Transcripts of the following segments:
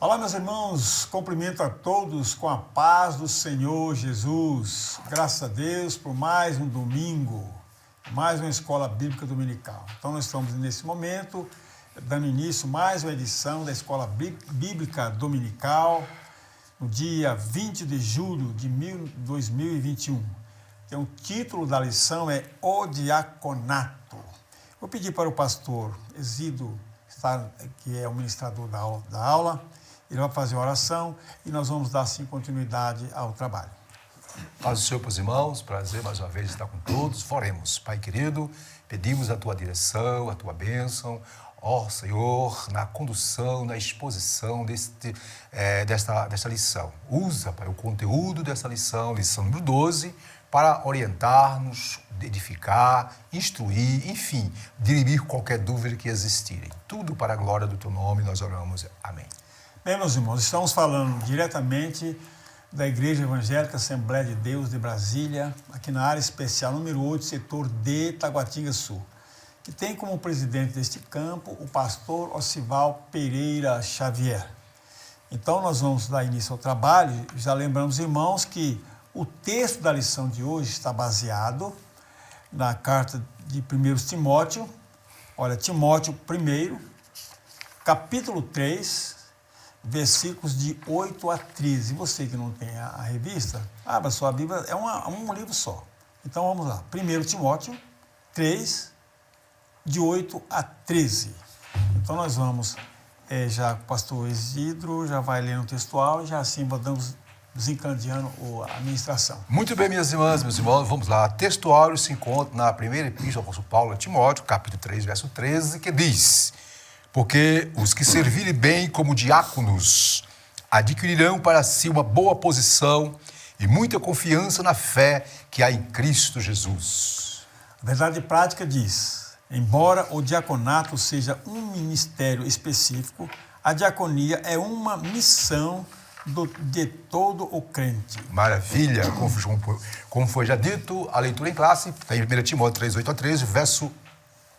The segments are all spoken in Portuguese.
Olá, meus irmãos, cumprimento a todos com a paz do Senhor Jesus. Graças a Deus por mais um domingo, mais uma escola bíblica dominical. Então, nós estamos nesse momento dando início a mais uma edição da escola bíblica dominical, no dia 20 de julho de 2021. Então, o título da lição é O Diaconato. Vou pedir para o pastor Exídio, que é o ministrador da aula, ele vai fazer a oração e nós vamos dar, assim, continuidade ao trabalho. Paz do Senhor para os irmãos, prazer mais uma vez estar com todos. Oremos. Pai querido, pedimos a tua direção, a tua bênção, ó Senhor, na condução, na exposição desta lição. Usa, Pai, o conteúdo dessa lição número 12, para orientar-nos, edificar, instruir, enfim, dirimir qualquer dúvida que existirem. Tudo para a glória do teu nome, nós oramos. Amém. Bem, meus irmãos, estamos falando diretamente da Igreja Evangélica Assembleia de Deus de Brasília, aqui na área especial número 8, setor D, Taguatinga Sul, que tem como presidente deste campo o pastor Osival Pereira Xavier. Então, nós vamos dar início ao trabalho. Já lembramos, irmãos, que o texto da lição de hoje está baseado na carta de 1 Timóteo. Olha, Timóteo 1, capítulo 3, versículos de 8 a 13. Você que não tem a revista, abra sua Bíblia, é um livro só. Então vamos lá. 1 Timóteo 3, de 8 a 13. Então nós vamos, já o pastor Exídio já vai lendo o textual e já assim vamos desencadeando a ministração. Muito bem, minhas irmãs, meus irmãos, vamos lá. Textuário se encontra na primeira epístola do apóstolo Paulo a Timóteo, capítulo 3, verso 13, que diz: porque os que servirem bem como diáconos adquirirão para si uma boa posição e muita confiança na fé que há em Cristo Jesus. A verdade prática diz: embora o diaconato seja um ministério específico, a diaconia é uma missão de todo o crente. Maravilha! Como foi já dito, a leitura em classe está em 1 Timóteo 3, 8 a 13, verso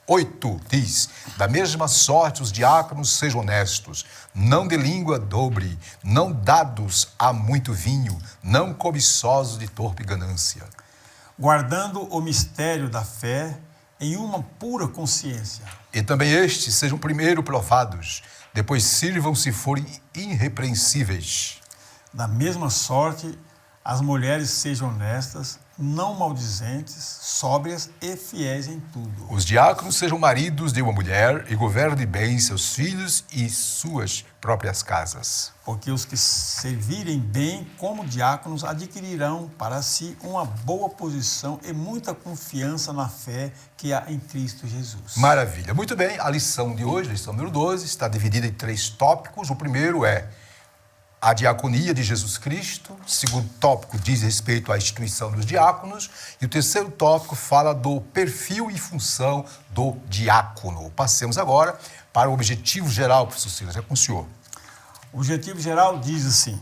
8, diz: da mesma sorte os diáconos sejam honestos, não de língua dobre, não dados a muito vinho, não cobiçosos de torpe ganância. Guardando o mistério da fé em uma pura consciência. E também estes sejam primeiro provados, depois sirvam se forem irrepreensíveis. Da mesma sorte, as mulheres sejam honestas, não maldizentes, sóbrias e fiéis em tudo. Os diáconos sejam maridos de uma mulher e governem bem seus filhos e suas próprias casas. Porque os que servirem bem como diáconos adquirirão para si uma boa posição e muita confiança na fé que há em Cristo Jesus. Maravilha. Muito bem, a lição de hoje, a lição número 12, está dividida em 3 tópicos. O primeiro é a diaconia de Jesus Cristo. O segundo tópico diz respeito à instituição dos diáconos. E o terceiro tópico fala do perfil e função do diácono. Passemos agora para o objetivo geral, professor Silas. É com o senhor. O objetivo geral diz assim: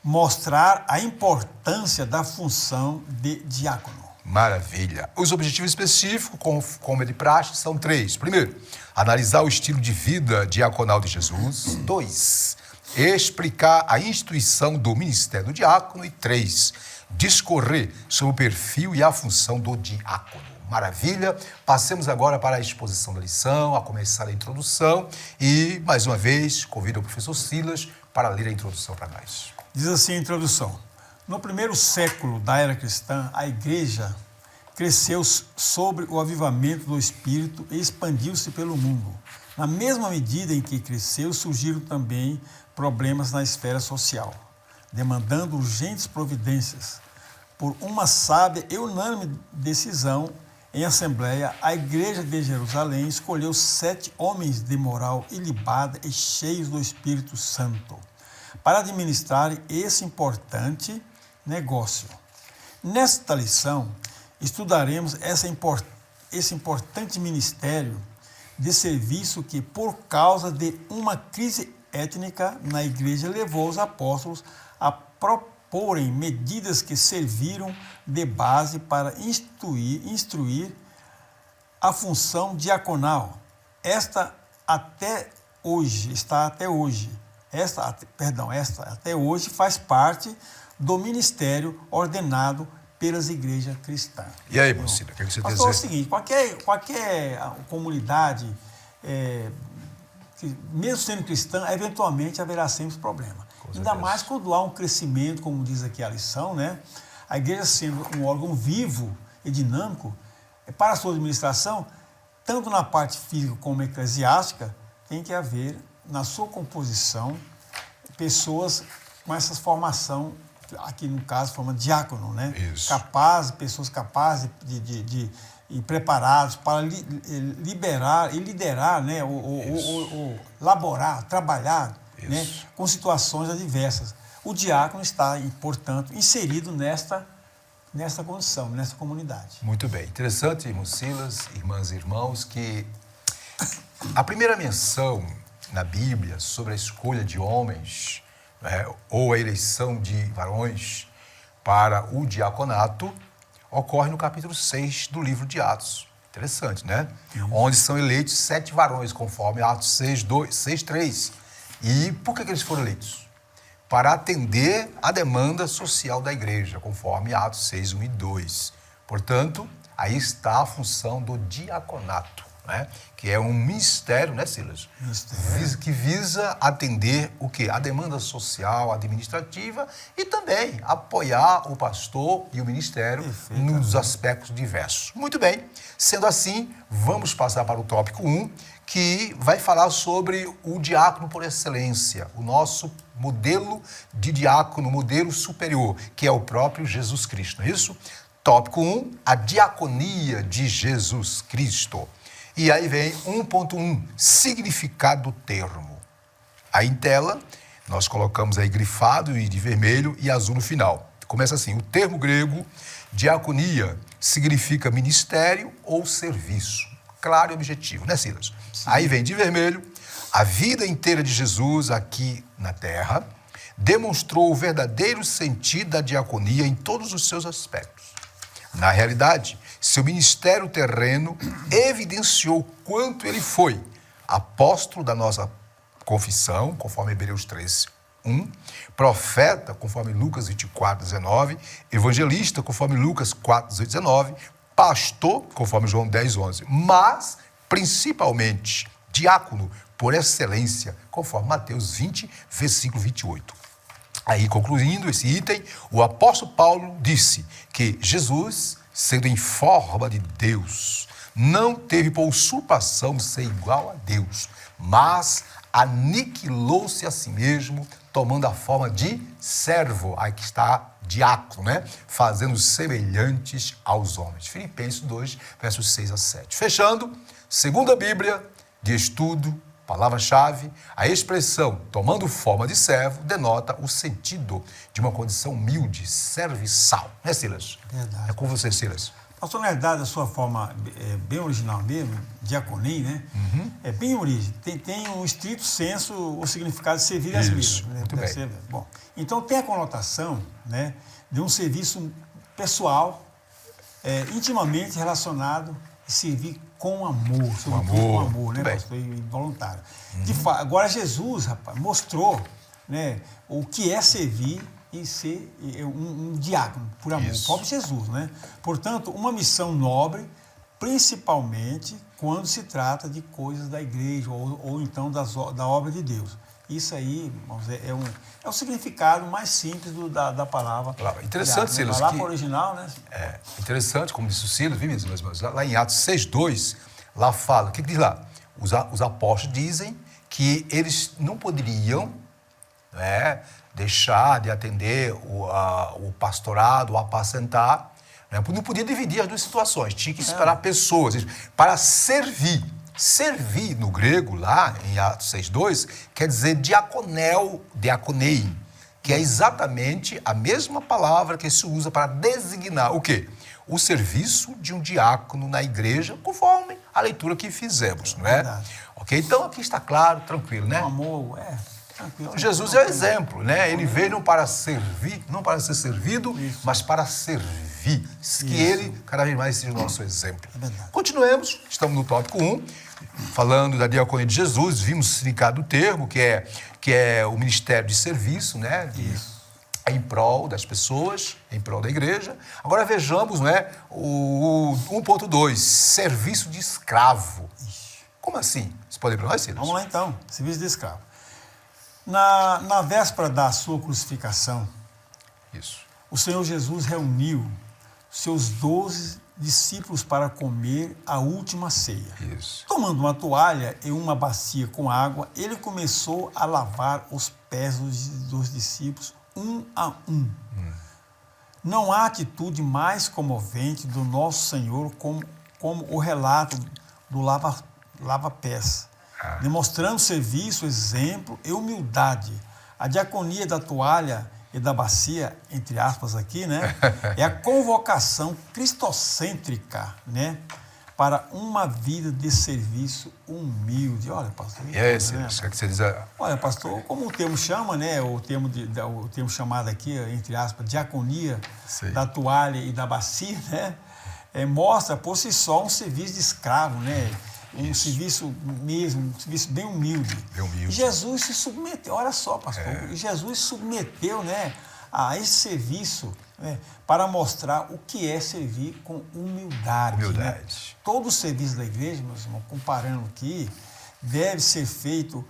mostrar a importância da função de diácono. Maravilha. Os objetivos específicos, como é de praxe, são 3. Primeiro, analisar o estilo de vida diaconal de Jesus. 2, explicar a instituição do ministério do diácono. E 3, discorrer sobre o perfil e a função do diácono. Maravilha. Passemos agora para a exposição da lição, a começar a introdução. E, mais uma vez, convido o professor Silas para ler a introdução para nós. Diz assim a introdução: no primeiro século da era cristã, a igreja cresceu sobre o avivamento do Espírito e expandiu-se pelo mundo. Na mesma medida em que cresceu, surgiram também problemas na esfera social, demandando urgentes providências. Por uma sábia e unânime decisão em assembleia, a igreja de Jerusalém escolheu 7 homens de moral ilibada e cheios do Espírito Santo para administrarem esse importante negócio. Nesta lição, estudaremos esse importante ministério de serviço que, por causa de uma crise étnica na igreja, levou os apóstolos a proporem medidas que serviram de base para instruir a função diaconal. Esta está até hoje esta até hoje faz parte do ministério ordenado pelas igrejas cristãs. E aí, Mocília, o que você tem a dizer? É o seguinte, qualquer comunidade, mesmo sendo cristã, eventualmente haverá sempre problema. Ainda mais quando há um crescimento, como diz aqui a lição, né? A igreja sendo um órgão vivo e dinâmico, para a sua administração, tanto na parte física como eclesiástica, tem que haver, na sua composição, pessoas com essa formação, aqui no caso, forma diácono, né? Isso. Pessoas capazes e preparados para liderar, né? Laborar, trabalhar, né? Com situações adversas. O diácono está, portanto, inserido nesta condição, nessa comunidade. Muito bem. Interessante, Mocilas, irmãs e irmãos, que a primeira menção na Bíblia sobre a escolha de homens, né, ou a eleição de varões para o diaconato ocorre no capítulo 6 do livro de Atos. Interessante, né? Onde são eleitos 7 varões, conforme Atos 6:3. E por que eles foram eleitos? Para atender à demanda social da igreja, conforme Atos 6:1 e 2. Portanto, aí está a função do diaconato, né? Que é um ministério, né, Silas? Que visa atender o quê? A demanda social, administrativa e também apoiar o pastor e o ministério nos aspectos diversos. Muito bem. Sendo assim, vamos passar para o tópico 1, que vai falar sobre o diácono por excelência, o nosso modelo de diácono, modelo superior, que é o próprio Jesus Cristo, não é isso? Tópico 1, a diaconia de Jesus Cristo. E aí vem 1.1, significado do termo. Aí em tela, nós colocamos aí grifado e de vermelho e azul no final. Começa assim, o termo grego diaconia significa ministério ou serviço. Claro e objetivo, né, Silas? Sim. Aí vem de vermelho, a vida inteira de Jesus aqui na terra demonstrou o verdadeiro sentido da diaconia em todos os seus aspectos. Na realidade, seu ministério terreno evidenciou quanto ele foi apóstolo da nossa confissão, conforme Hebreus 3:1, profeta, conforme Lucas 24:19, evangelista, conforme Lucas 4:19, pastor, conforme João 10:11, mas, principalmente, diácono por excelência, conforme Mateus 20, versículo 28. Aí, concluindo esse item, o apóstolo Paulo disse que Jesus, sendo em forma de Deus, não teve por usurpação ser igual a Deus, mas aniquilou-se a si mesmo, tomando a forma de servo. Aí que está diácono, né? Fazendo semelhantes aos homens. Filipenses 2, versos 6 a 7. Fechando, segundo a Bíblia de estudo, palavra-chave, a expressão tomando forma de servo denota o sentido de uma condição humilde, serviçal. Né, Silas? Verdade. É com você, Silas. Pastor, na verdade, a sua forma bem original mesmo, diaconia, né? É bem origem. Tem um estrito senso o significado de servir as mesmas. Né? Muito bem. Bom, então tem a conotação, né, de um serviço pessoal, intimamente relacionado e servir com amor. Com amor, né, pastor? Involuntário. Agora, Jesus, rapaz, mostrou, né, o que é servir e ser um diácono, por amor. O próprio Jesus, né? Portanto, uma missão nobre, principalmente quando se trata de coisas da igreja ou então da obra de Deus. Isso aí, irmãos, é o significado mais simples da palavra. Interessante, Silas. Lá para o original, né? É interessante, como disse o Silas, viu, meus irmãos? Lá em Atos 6:2, lá fala, o que diz lá? Os apóstolos dizem que eles não poderiam, né, deixar de atender o pastorado, o apacentar, né? Não podia dividir as duas situações, tinha que esperar pessoas para servir. Servir, no grego, lá em Atos 6:2, quer dizer diakonei, que é exatamente a mesma palavra que se usa para designar o quê? O serviço de um diácono na igreja, conforme a leitura que fizemos, não é? Verdade. Ok? Então, aqui está claro, tranquilo, né? O amor, tranquilo. Então, Jesus é o exemplo, né? Ele veio não para servir, não para ser servido, mas para servir. servir, que ele cada vez mais seja o nosso exemplo. É verdade. Continuemos, estamos no tópico 1, falando da diaconia de Jesus, vimos o significado do termo, que é o ministério de serviço, né? Em prol das pessoas, em prol da igreja. Agora vejamos, né, o 1.2, serviço de escravo. Como assim? Você pode ler para nós, Silas? Vamos lá então, serviço de escravo. Na véspera da sua crucificação, Isso. o Senhor Jesus reuniu seus 12 discípulos para comer a última ceia. Isso. Tomando uma toalha e uma bacia com água, ele começou a lavar os pés dos discípulos, um a um. Não há atitude mais comovente do nosso Senhor como o relato do lava-pés, demonstrando serviço, exemplo e humildade. A diaconia da toalha e da bacia, entre aspas aqui, né, é a convocação cristocêntrica, né, para uma vida de serviço humilde. Olha, pastor. E aí, Silas, o que você diz? Olha, pastor, como o termo chama, né, o termo chamado aqui, entre aspas, diaconia da toalha e da bacia, né, mostra por si só um serviço de escravo, né, um serviço mesmo, um serviço bem humilde. E Jesus se submeteu, olha só, pastor, Jesus se submeteu, né, a esse serviço, né, para mostrar o que é servir com humildade. Né? Todo o serviço da igreja, meus irmãos, comparando aqui, deve ser feito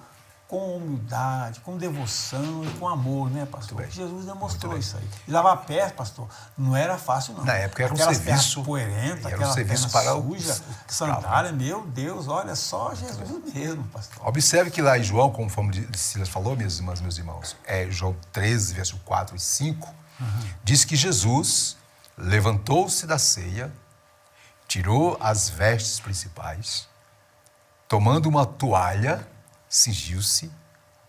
com humildade, com devoção e com amor, né, pastor? Jesus demonstrou isso aí. E lavar pés, pastor, não era fácil, não. Na época era aquelas um serviço poeirenta, era um serviço para suja, sandália, meu Deus, olha só Jesus mesmo, pastor. Observe que lá em João, conforme Silas falou, minhas irmãs, meus irmãos, João 13, verso 4 e 5, diz que Jesus levantou-se da ceia, tirou as vestes principais, tomando uma toalha, cingiu-se,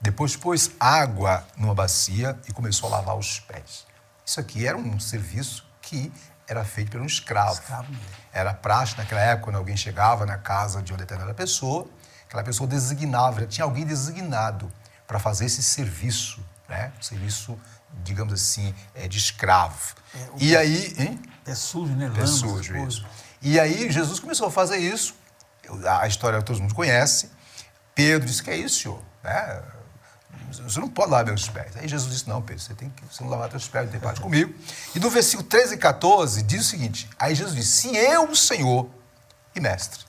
depois pôs água numa bacia e começou a lavar os pés. Isso aqui era um serviço que era feito por um escravo. Era praxe naquela época, quando alguém chegava na casa de uma determinada pessoa, aquela pessoa designava, já tinha alguém designado para fazer esse serviço, né? Serviço, digamos assim, de escravo. E aí... Pé sujo, né? Pé sujo, isso. E aí Jesus começou a fazer isso. A história todo mundo conhece. Pedro disse, que é isso, senhor? Né? Você não pode lavar meus pés. Aí Jesus disse, não, Pedro, você não lavar teus pés, não tem parte comigo. E no versículo 13 e 14 diz o seguinte, aí Jesus disse, se eu, Senhor e Mestre,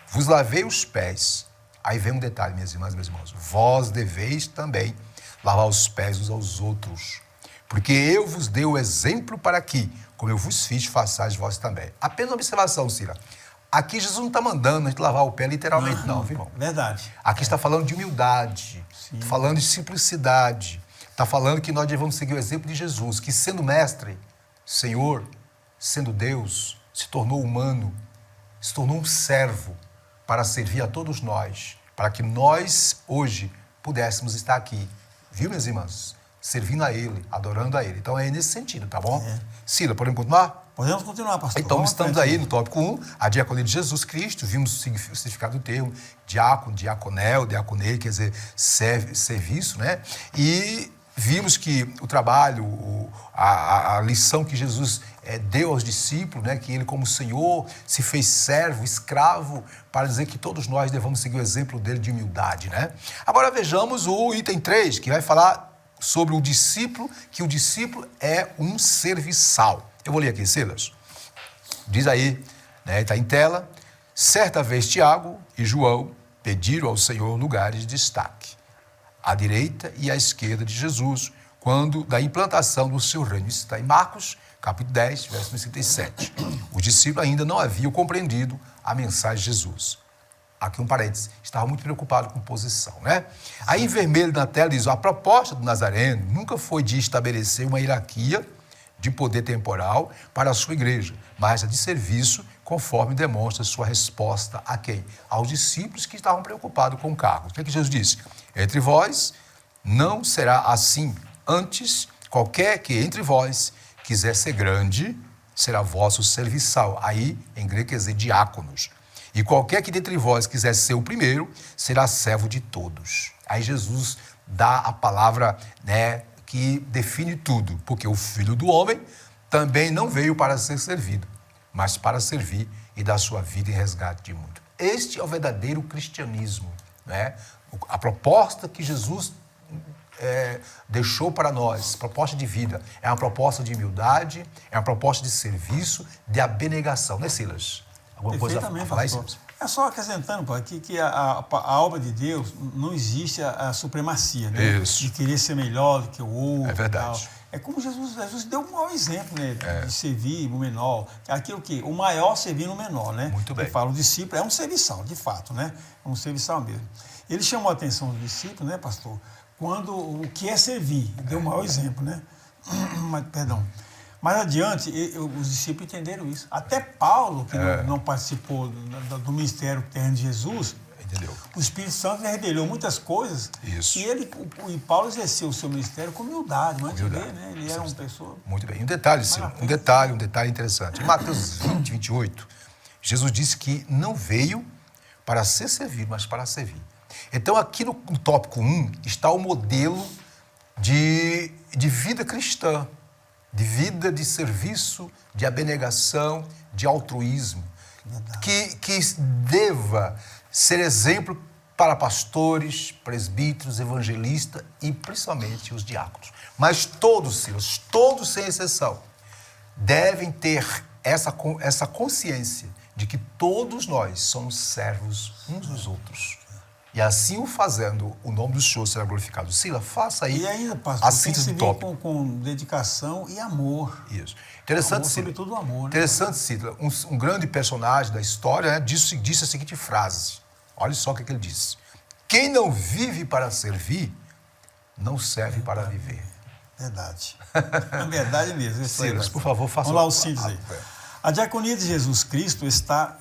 vos lavei os pés, aí vem um detalhe, minhas irmãs e meus irmãos, vós deveis também lavar os pés uns aos outros, porque eu vos dei o exemplo para que, como eu vos fiz, façais vós também. Apenas uma observação, Cira. Aqui Jesus não está mandando a gente lavar o pé literalmente, não, viu, irmão? Verdade. Aqui está falando de humildade, está falando de simplicidade, está falando que nós devemos seguir o exemplo de Jesus, que sendo mestre, Senhor, sendo Deus, se tornou humano, se tornou um servo para servir a todos nós, para que nós hoje pudéssemos estar aqui, viu, minhas irmãs? Servindo a Ele, adorando a Ele. Então é nesse sentido, tá bom? Sila, podemos continuar? Podemos continuar, pastor. Então, estamos aí no tópico 1, a diaconia de Jesus Cristo, vimos o significado do termo, diácono, diaconel, diaconei, quer dizer, serviço, né? E vimos que o trabalho, a lição que Jesus deu aos discípulos, né? Que ele, como Senhor, se fez servo, escravo, para dizer que todos nós devemos seguir o exemplo dele de humildade, né? Agora vejamos o item 3, que vai falar sobre o discípulo, que o discípulo é um serviçal. Eu vou ler aqui, Silas. Diz aí, né, está em tela. Certa vez Tiago e João pediram ao Senhor lugares de destaque, à direita e à esquerda de Jesus, quando da implantação do seu reino. Isso está em Marcos, capítulo 10, verso 57. Os discípulos ainda não haviam compreendido a mensagem de Jesus. Aqui um parênteses, estava muito preocupado com posição, né? Aí em vermelho na tela diz, a proposta do Nazareno nunca foi de estabelecer uma hierarquia de poder temporal para a sua igreja, mas a de serviço, conforme demonstra sua resposta a quem? Aos discípulos que estavam preocupados com o cargo. O que Jesus disse? Entre vós não será assim. Antes, qualquer que entre vós quiser ser grande, será vosso serviçal. Aí, em grego, quer dizer diáconos. E qualquer que dentre vós quiser ser o primeiro, será servo de todos. Aí Jesus dá a palavra, né, que define tudo, porque o Filho do Homem também não veio para ser servido, mas para servir e dar sua vida em resgate de muito. Este é o verdadeiro cristianismo, né? A proposta que Jesus deixou para nós, proposta de vida, é uma proposta de humildade, é uma proposta de serviço, de abnegação, né, Silas? Alguma coisa a falar isso? É só acrescentando, pô, que a obra de Deus não existe a supremacia, né? Isso. De querer ser melhor do que o outro. É verdade. Tal. É como Jesus deu um mau exemplo, né? De servir o menor. Aquilo que o maior servindo o menor, né? Muito bem. Ele fala, o discípulo é um serviçal, de fato, né? É um serviçal mesmo. Ele chamou a atenção dos discípulos, né, pastor? Quando o que é servir, deu um mau exemplo, né? Perdão. Mais adiante, os discípulos entenderam isso. Até Paulo, que não participou do ministério terreno de Jesus, entendeu? O Espírito Santo revelou muitas coisas. Isso. E Paulo exerceu o seu ministério com humildade, mas né? Ele era uma pessoa... Muito bem. Um detalhe, Ciro, um detalhe interessante. Em Mateus 20, 28, Jesus disse que não veio para ser servido, mas para servir. Então, aqui no tópico 1 está o modelo de vida cristã, de vida de serviço, de abnegação, de altruísmo, que deva ser exemplo para pastores, presbíteros, evangelistas e principalmente os diáconos. Mas todos, Silas, todos sem exceção, devem ter essa consciência de que todos nós somos servos uns dos outros. E assim o fazendo, o nome do Senhor será glorificado. Sila, faça aí e ainda, pastor, a síntese do tópico. Com dedicação e amor. Isso. Interessante, amor, sobretudo amor, né? Interessante, Sila, um grande personagem da história, né, disse a seguinte frase. Olha só o que ele disse. Quem não vive para servir, não serve para viver. Verdade. É verdade mesmo. Silas, por favor, faça... Vamos lá, o síntese. A diaconia de Jesus Cristo está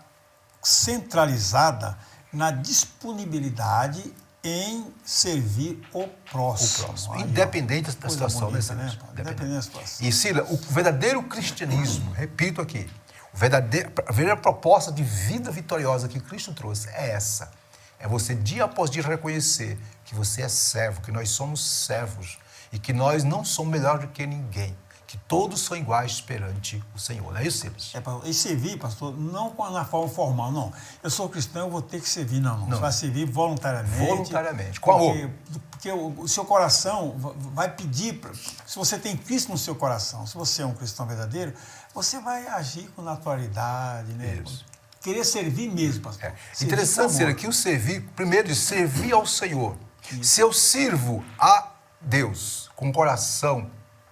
centralizada na disponibilidade em servir o próximo. Aí, independente da situação, bonita, né? Independente da situação. E, Sila, o verdadeiro cristianismo, repito aqui, a verdadeira proposta de vida vitoriosa que Cristo trouxe é essa. É você, dia após dia, reconhecer que você é servo, que nós somos servos e que nós não somos melhor do que ninguém. Que todos são iguais perante o Senhor. Não é isso, Silas? E servir, pastor, não na forma formal, não. Eu sou cristão, eu vou ter que servir, não. Você vai servir voluntariamente. Voluntariamente, com amor. Porque o seu coração vai pedir, se você tem Cristo no seu coração, se você é um cristão verdadeiro, você vai agir com naturalidade, né? Isso. Querer servir mesmo, pastor. Interessante ser aqui o servir, primeiro de servir ao Senhor. Isso. Se eu sirvo a Deus com coração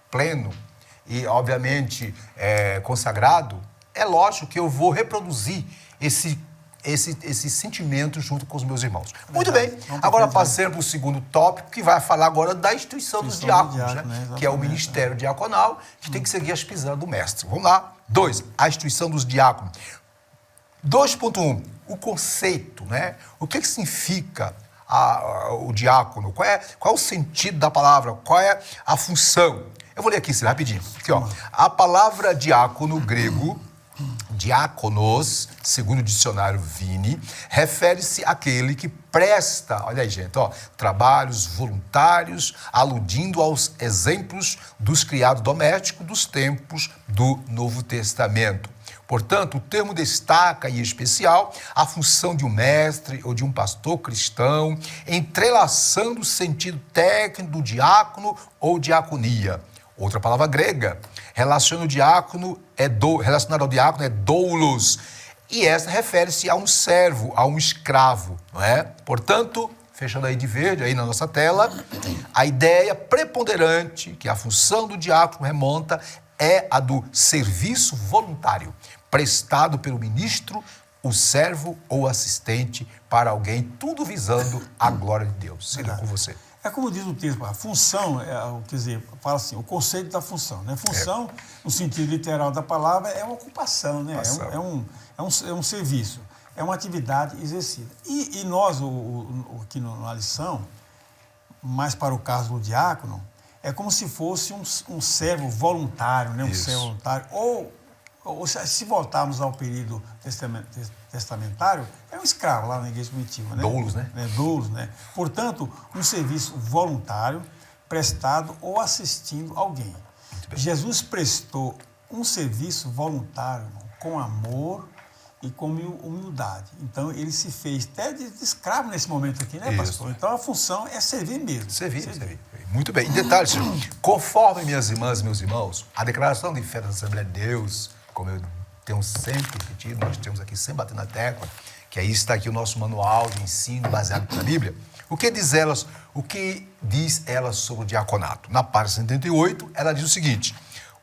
pleno, e, obviamente, consagrado, é lógico que eu vou reproduzir esse sentimento junto com os meus irmãos. Muito bem. Agora, passando para o segundo tópico, que vai falar agora da instituição dos diáconos, né? Que é o ministério diaconal, que tem que seguir as pisadas do mestre. Vamos lá. 2. A instituição dos diáconos. 2.1. O conceito, né? O que significa o diácono? Qual é o sentido da palavra? Qual é a função? Eu vou ler aqui, rapidinho. Aqui, ó. A palavra diácono grego, diáconos, segundo o dicionário Vini, refere-se àquele que presta, olha aí, gente, ó, trabalhos voluntários, aludindo aos exemplos dos criados domésticos dos tempos do Novo Testamento. Portanto, o termo destaca, em especial, a função de um mestre ou de um pastor cristão, entrelaçando o sentido técnico do diácono ou diaconia. Outra palavra grega, relacionada ao diácono é doulos, e essa refere-se a um servo, a um escravo, não é? Portanto, fechando aí de verde, aí na nossa tela, a ideia preponderante que a função do diácono remonta é a do serviço voluntário, prestado pelo ministro, o servo ou assistente para alguém, tudo visando a glória de Deus. Seja com você. É como diz o texto, a função, quer dizer, fala assim, o conceito da função, né? Função, no sentido literal da palavra, é uma ocupação, né? É um serviço, é uma atividade exercida. E nós, aqui na lição, mais para o caso do diácono, é como se fosse um servo voluntário, né? Um servo voluntário, ou se voltarmos ao período testamentário, é um escravo lá na igreja primitiva, né? Doulos, né? Doulos, né? Portanto, um serviço voluntário, prestado ou assistindo alguém. Jesus prestou um serviço voluntário, irmão, com amor e com humildade. Então, ele se fez até de escravo nesse momento aqui, né, pastor? Então, a função é servir mesmo. Servir. Muito bem. E detalhe, senhor, conforme minhas irmãs e meus irmãos, a declaração de fé da Assembleia de Deus, como eu tenho sempre repetido, nós temos aqui sempre batendo na tecla, que aí está aqui o nosso manual de ensino baseado na Bíblia. O que diz ela sobre o diaconato? Na página 78, ela diz o seguinte: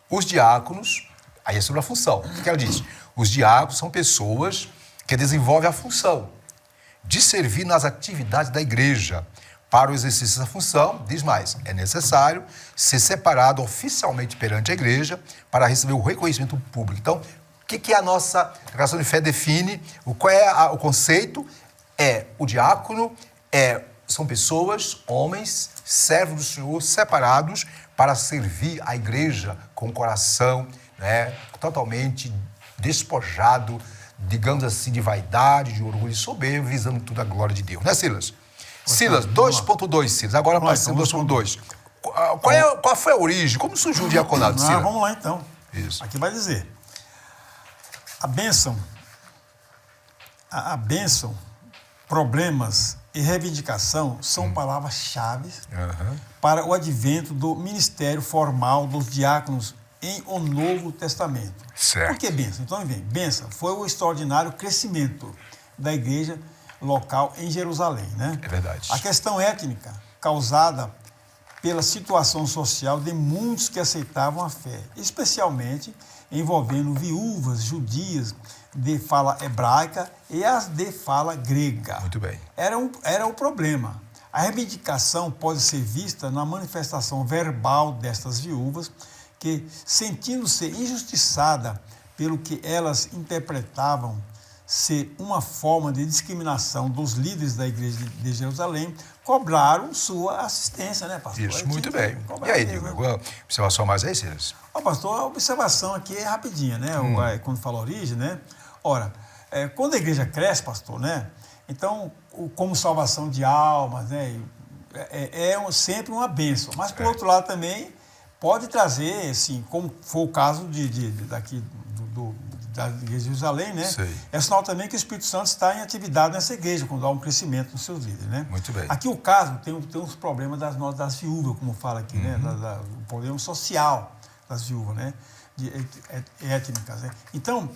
os diáconos, aí é sobre a função. O que ela diz? Os diáconos são pessoas que desenvolvem a função de servir nas atividades da igreja. Para o exercício dessa função, diz mais, é necessário ser separado oficialmente perante a igreja para receber o reconhecimento público. Então, o que a nossa declaração de fé define? Qual é o conceito? O diácono são pessoas, homens, servos do Senhor, separados para servir a igreja com o coração, né, totalmente despojado, digamos assim, de vaidade, de orgulho e soberbo, visando tudo a glória de Deus. Né, Silas? Silas, 2.2, Silas. Agora passando 2.2. Qual foi a origem? Como surgiu o diaconato, Silas? Vamos lá, então. Isso. Aqui vai dizer. A bênção, problemas e reivindicação são palavras-chave para o advento do ministério formal dos diáconos em o Novo Testamento. Certo. Por que bênção? Então, vem. Bênção foi o extraordinário crescimento da igreja local em Jerusalém, né? É verdade. A questão étnica causada pela situação social de muitos que aceitavam a fé, especialmente envolvendo viúvas judias de fala hebraica e as de fala grega. Muito bem. Era o problema. A reivindicação pode ser vista na manifestação verbal destas viúvas que, sentindo-se injustiçada pelo que elas interpretavam ser uma forma de discriminação dos líderes da igreja de Jerusalém, cobraram sua assistência, né, pastor? Isso, muito bem. E aí, Diego, alguma observação mais aí, Silas? Pastor, a observação aqui é rapidinha, né? Quando fala origem, né? Ora, quando a igreja cresce, pastor, né? Então, como salvação de almas, né? Sempre uma bênção. Mas, por outro lado, também pode trazer, assim, como foi o caso daqui da igreja de Jerusalém, né? Sei. É sinal também que o Espírito Santo está em atividade nessa igreja, quando há um crescimento nos seus líderes, né? Muito bem. Aqui o caso tem uns problemas das viúvas, como fala aqui, né? O problema social das viúvas, né? Étnicas, né? Então,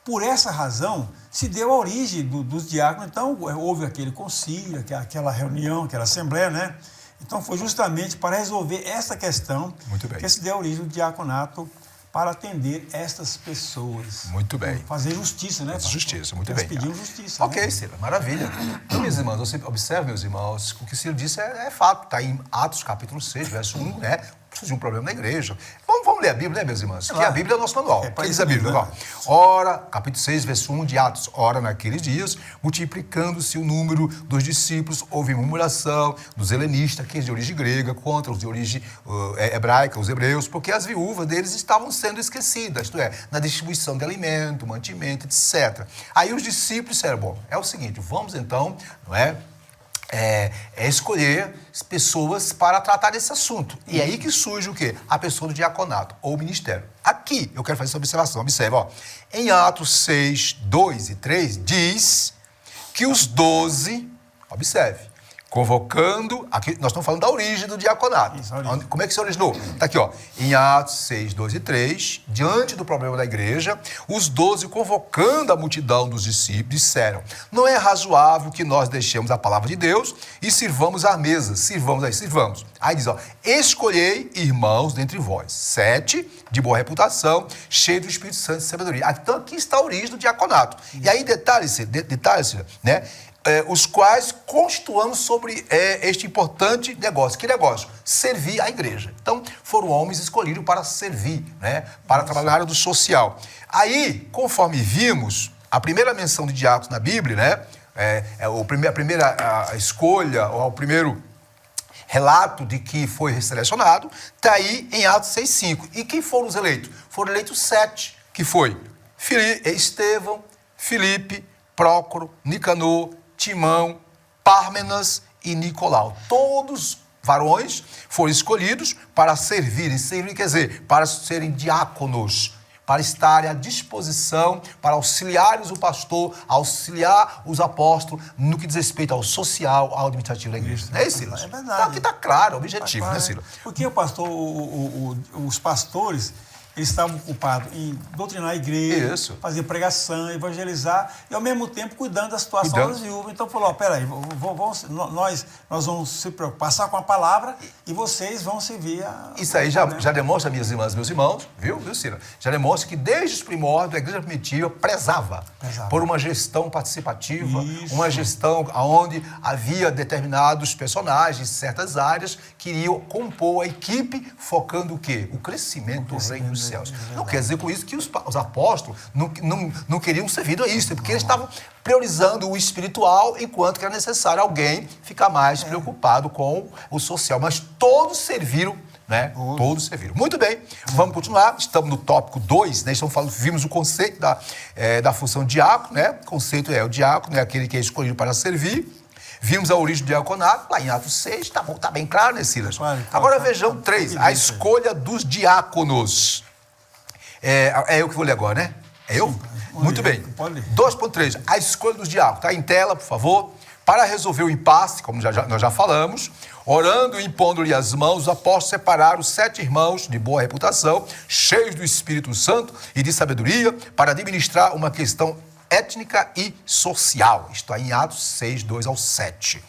por essa razão, se deu a origem dos diáconos. Então, houve aquele concílio, aquela reunião, aquela assembleia, né? Então, foi justamente para resolver essa questão que se deu a origem do diaconato, para atender estas pessoas. Muito bem. Fazer justiça, né? Justiça, muito bem. Eles pediam justiça. Ok, né? Sila, maravilha. Então, meus irmãos, você observe, meus irmãos, o que o Sila disse é fato. Está em Atos, capítulo 6, verso 1, né? Surgiu um problema na igreja. Vamos ler a Bíblia, né, meus irmãos? Que a Bíblia é o nosso manual. O que diz a Bíblia? Né? Ora, capítulo 6, verso 1 de Atos. Ora, naqueles dias, multiplicando-se o número dos discípulos, houve murmuração dos helenistas, aqueles de origem grega, contra os de origem hebraica, os hebreus, porque as viúvas deles estavam sendo esquecidas, isto é, na distribuição de alimento, mantimento, etc. Aí os discípulos disseram, bom, é o seguinte, vamos então, não é escolher pessoas para tratar desse assunto. E é aí que surge o quê? A pessoa do diaconato, ou ministério. Aqui, eu quero fazer essa observação. Observe, ó. Em Atos 6, 2 e 3, diz que os 12, observe, convocando, aqui nós estamos falando da origem do diaconato. Isso, origem. Como é que se originou? Está aqui, ó, em Atos 6, 2 e 3, diante do problema da igreja, os 12, convocando a multidão dos discípulos, disseram, não é razoável que nós deixemos a palavra de Deus e sirvamos à mesa. Sirvamos. Aí diz, ó, escolhei irmãos dentre vós, 7 de boa reputação, cheios do Espírito Santo e sabedoria. Então aqui está a origem do diaconato. E aí, detalhe-se, né? Os quais constituamos sobre este importante negócio. Que negócio? Servir a igreja. Então, foram homens escolhidos para servir, né? Para trabalhar na área do social. Aí, conforme vimos, a primeira menção de diáconos na Bíblia, né? A primeira escolha, ou o primeiro relato de que foi selecionado, está aí em Atos 6,5. E quem foram os eleitos? Foram eleitos 7, que foi Estevão, Filipe, Prócoro, Nicanor, Timão, Pármenas e Nicolau. Todos varões foram escolhidos para servirem, quer dizer, para serem diáconos, para estarem à disposição, para auxiliar o pastor, auxiliar os apóstolos no que diz respeito ao social, ao administrativo da igreja. Não é isso, Silas? É verdade. Então, aqui está claro o objetivo, Tá claro, né, Silas? Porque o pastor, os pastores, eles estavam ocupados em doutrinar a igreja, Isso. fazer pregação, evangelizar e, ao mesmo tempo, cuidando da situação Cuidando. das viúvas. Então, falou, peraí, nós vamos se preocupar só com a palavra e vocês vão servir a... Isso aí já demonstra, minhas irmãs, meus irmãos, viu, Silas? Já demonstra que desde os primórdios a igreja primitiva prezava por uma gestão participativa, Isso. uma gestão onde havia determinados personagens, certas áreas, que iriam compor a equipe, focando o quê? O crescimento do reino dos céus. Não quer dizer com isso que os apóstolos não queriam servir a isso, porque eles estavam priorizando o espiritual, enquanto que era necessário alguém ficar mais preocupado com o social. Mas todos serviram, né? Todos serviram. Muito bem, vamos continuar. Estamos no tópico 2, né? Vimos o conceito da função diácono, né? O conceito o diácono é aquele que é escolhido para servir. Vimos a origem do diaconato, lá em Atos 6, tá bem claro, né, Silas? Claro. Agora vejamos 3, a escolha dos diáconos. É eu que vou ler agora, né? É eu? Muito bem. 2.3, a escolha dos diáconos. Está em tela, por favor. Para resolver o impasse, como nós já falamos, orando e impondo-lhe as mãos, os apóstolos separaram 7 irmãos de boa reputação, cheios do Espírito Santo e de sabedoria, para administrar uma questão étnica e social. Está em Atos 6, 2 ao 7.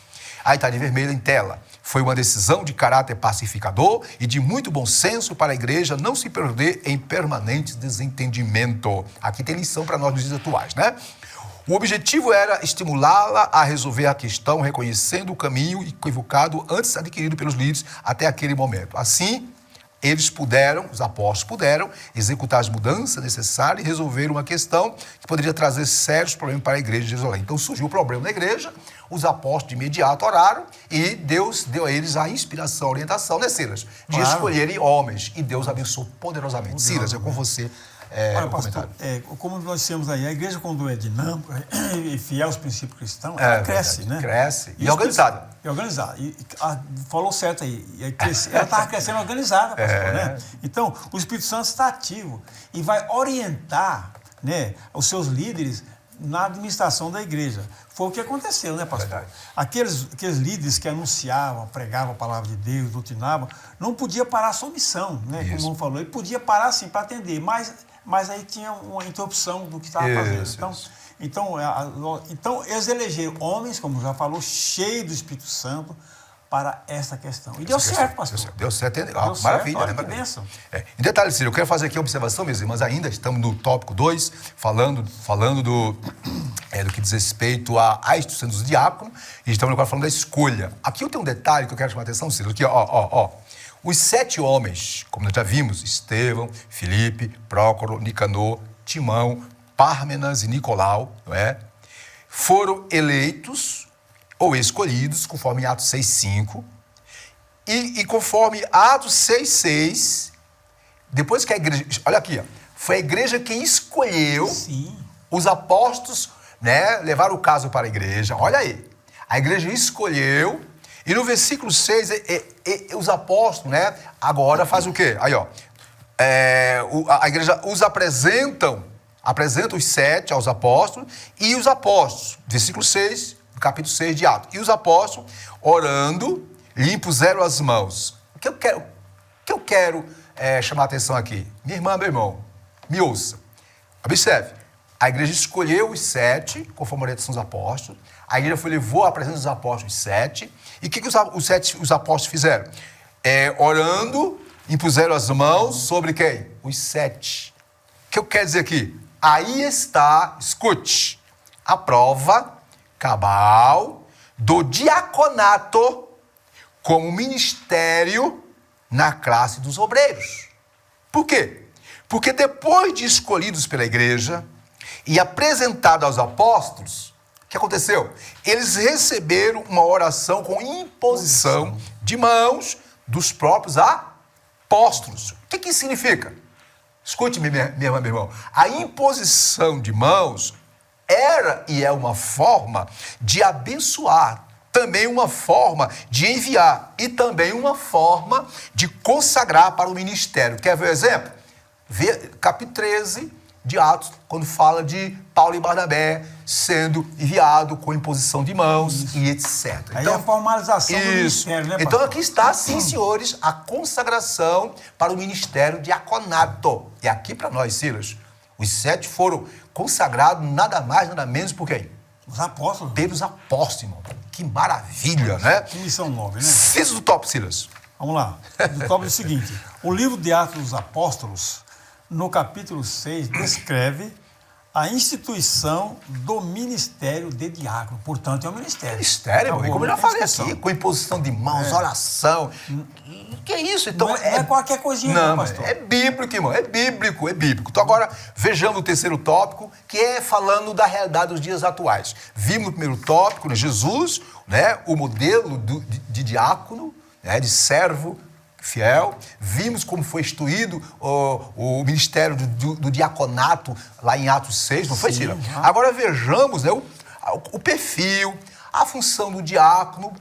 Aí está de vermelho em tela. Foi uma decisão de caráter pacificador e de muito bom senso para a igreja não se perder em permanente desentendimento. Aqui tem lição para nós nos dias atuais, né? O objetivo era estimulá-la a resolver a questão, reconhecendo o caminho equivocado antes adquirido pelos líderes até aquele momento. Assim, os apóstolos puderam executar as mudanças necessárias e resolver uma questão que poderia trazer sérios problemas para a igreja de Jerusalém. Então surgiu o problema na igreja, os apóstolos de imediato oraram e Deus deu a eles a inspiração, a orientação, né, Silas? De escolherem homens, e Deus abençoou poderosamente. Silas, é com você. Olha, pastor, como nós temos aí, a igreja, quando é dinâmica e fiel aos princípios cristãos, ela cresce, né? Cresce. E organizada. É organizada. Falou certo aí. Ela estava crescendo organizada, pastor, né? Então, o Espírito Santo está ativo e vai orientar, né, os seus líderes na administração da igreja. Foi o que aconteceu, né, pastor? Verdade. Aqueles líderes que anunciavam, pregavam a palavra de Deus, doutrinavam, não podia parar a sua missão, né? Como o irmão falou. Ele podia parar, sim, para atender, mas aí tinha uma interrupção do que estava fazendo. Então, eles elegeram homens, como já falou, cheios do Espírito Santo, para essa questão. E deu certo, pastor. Deu certo. Maravilha, né? Que bênção. Em detalhe, Cílio, eu quero fazer aqui uma observação, meus irmãos, ainda estamos no tópico 2, falando do que diz respeito à instituição dos diáconos, e estamos agora falando da escolha. Aqui eu tenho um detalhe que eu quero chamar a atenção, Cílio, aqui, ó. Os 7 homens, como nós já vimos, Estevão, Filipe, Prócoro, Nicanor, Timão, Pármenas e Nicolau, não é? Foram eleitos ou escolhidos, conforme Atos 6,5, e conforme Atos 6,6, depois que a igreja... Olha aqui, ó, foi a igreja quem escolheu os apóstolos, né, levaram o caso para a igreja. Olha aí, a igreja escolheu, e no versículo 6, os apóstolos, né, agora faz o quê? Aí, ó, a igreja os apresenta os 7 aos apóstolos, e os apóstolos, versículo 6, capítulo 6 de Atos. E os apóstolos, orando, lhe impuseram as mãos. O que eu quero chamar a atenção aqui? Minha irmã, meu irmão, me ouça. Observe, a igreja escolheu os 7, conforme a orientação dos apóstolos. A igreja levou a presença dos apóstolos 7. E o que os apóstolos fizeram? Orando, impuseram as mãos sobre quem? Os 7. O que eu quero dizer aqui? Aí está, escute, a prova cabal do diaconato como ministério na classe dos obreiros. Por quê? Porque depois de escolhidos pela igreja e apresentados aos apóstolos, o que aconteceu? Eles receberam uma oração com imposição de mãos dos próprios apóstolos. O que isso significa? Escute-me, minha irmã, meu irmão. A imposição de mãos era e é uma forma de abençoar, também uma forma de enviar e também uma forma de consagrar para o ministério. Quer ver o exemplo? capítulo 13 de Atos, quando fala de Paulo e Barnabé sendo enviado com imposição de mãos e etc. Aí é a formalização do ministério, né, pastor? Então aqui está, sim, senhores, a consagração para o ministério diaconato. E aqui para nós, Silas, os 7 foram consagrados nada mais, nada menos por quem? Os apóstolos. Pelos apóstolos, irmão. Que maravilha, né? Que missão nova, né? Ciso do top, Silas. Vamos lá. O tópico é o seguinte. O livro de Atos dos Apóstolos, no capítulo 6, descreve a instituição do ministério de diácono. Portanto, é um ministério. Ministério, Acabou, como eu já não tem falei discussão. aqui, com imposição de mãos, oração. Que é isso? Então, Não é qualquer coisinha, não, não, pastor. É bíblico, irmão. É bíblico, é bíblico. Então, agora, vejamos o terceiro tópico, que é falando da realidade dos dias atuais. Vimos no primeiro tópico, né, Jesus, né, o modelo de diácono, né, de servo fiel. Vimos como foi instituído o ministério do diaconato lá em Atos 6, não foi, Cira? Agora vejamos, né, o perfil, a função do diácono,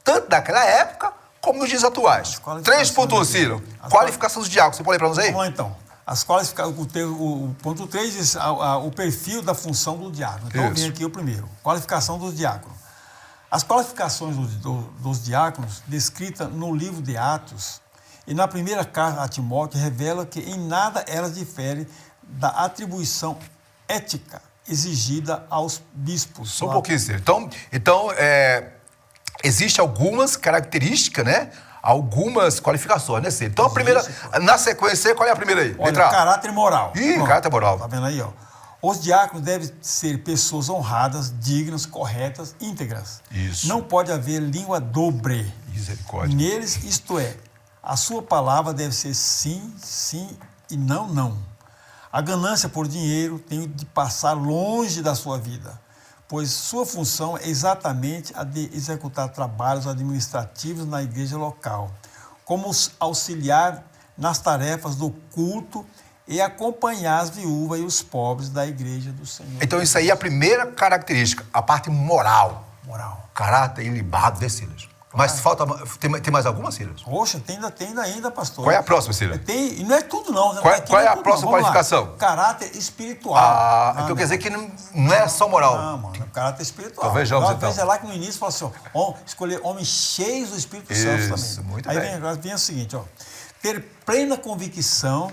tanto daquela época como nos dias atuais. 3 pontos, Cira. Qualificação dos diáconos. Você pode ler para nós aí? Vamos lá, então. As qualificações, o ponto 3 diz o perfil da função do diácono. Então, vem aqui o primeiro. Qualificação dos diáconos. As qualificações dos diáconos, descritas no livro de Atos e na primeira carta a Timóteo, revela que em nada elas diferem da atribuição ética exigida aos bispos. Só um pouquinho, Cira. Então existem algumas características, né? Algumas qualificações, né, Cira? Então, a primeira, na sequência, qual é a primeira aí? Olha, caráter moral. Caráter moral. Tá vendo aí, ó? Os diáconos devem ser pessoas honradas, dignas, corretas, íntegras. Isso. Não pode haver língua dobre. Misericórdia. Neles, isto é, a sua palavra deve ser sim, sim e não, não. A ganância por dinheiro tem de passar longe da sua vida, pois sua função é exatamente a de executar trabalhos administrativos na igreja local, como auxiliar nas tarefas do culto e acompanhar as viúvas e os pobres da igreja do Senhor. Então, isso aí é a primeira característica, a parte moral. Moral. Caráter ilibado, né, Silas? Mas falta. Tem mais alguma, Silas? Poxa, tem ainda, pastor. Qual é a próxima, Silas? Tem, e não é tudo, não. Qual é a próxima qualificação? Caráter espiritual. Então quer dizer que não é só moral. Não, mano, caráter espiritual. Então vejamos, então. Veja lá que no início fala assim, ó, escolher homens cheios do Espírito Santo também. Isso, muito aí bem. vem o seguinte, ó. Ter plena convicção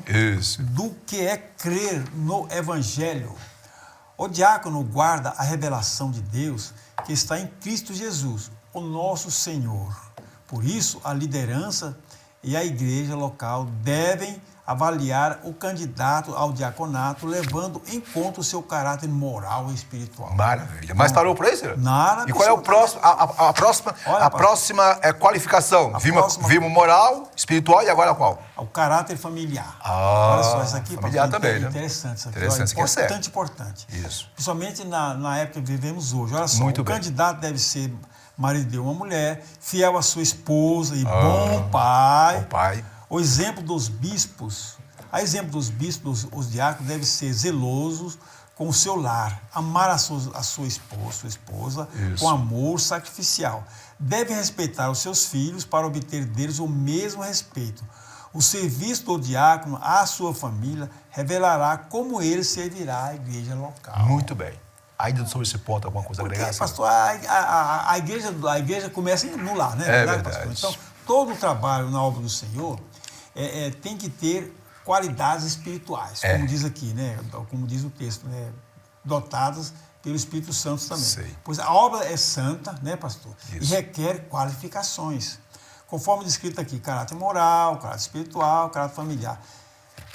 do que é crer no Evangelho. O diácono guarda a revelação de Deus que está em Cristo Jesus, o nosso Senhor. Por isso, a liderança e a igreja local devem avaliar o candidato ao diaconato, levando em conta o seu caráter moral e espiritual. Maravilha. Mas parou por aí, Cira? Nada. E qual é o próximo? A próxima qualificação. Vimos moral, espiritual e agora qual? O caráter familiar. Olha só, isso aqui, familiar também, né? Interessante isso aqui. Interessante, Importante, importante. Isso. Principalmente na época que vivemos hoje. Olha só, Muito bem. Candidato deve ser marido de uma mulher, fiel à sua esposa e bom pai. Bom pai. O exemplo dos bispos, os diáconos devem ser zelosos com o seu lar, amar a sua esposa com amor sacrificial. Devem respeitar os seus filhos para obter deles o mesmo respeito. O serviço do diácono à sua família revelará como ele servirá à igreja local. Muito bem. Ainda sobre esse ponto, alguma coisa a agregar? Porque, pastor, a igreja começa no lar, né? É verdade. Pastor? Então, todo o trabalho na obra do Senhor tem que ter qualidades espirituais, como diz aqui, né? Como diz o texto, né? Dotadas pelo Espírito Santo também. Sei. Pois a obra é santa, né, pastor? Isso. E requer qualificações. Conforme descrito aqui, caráter moral, caráter espiritual, caráter familiar.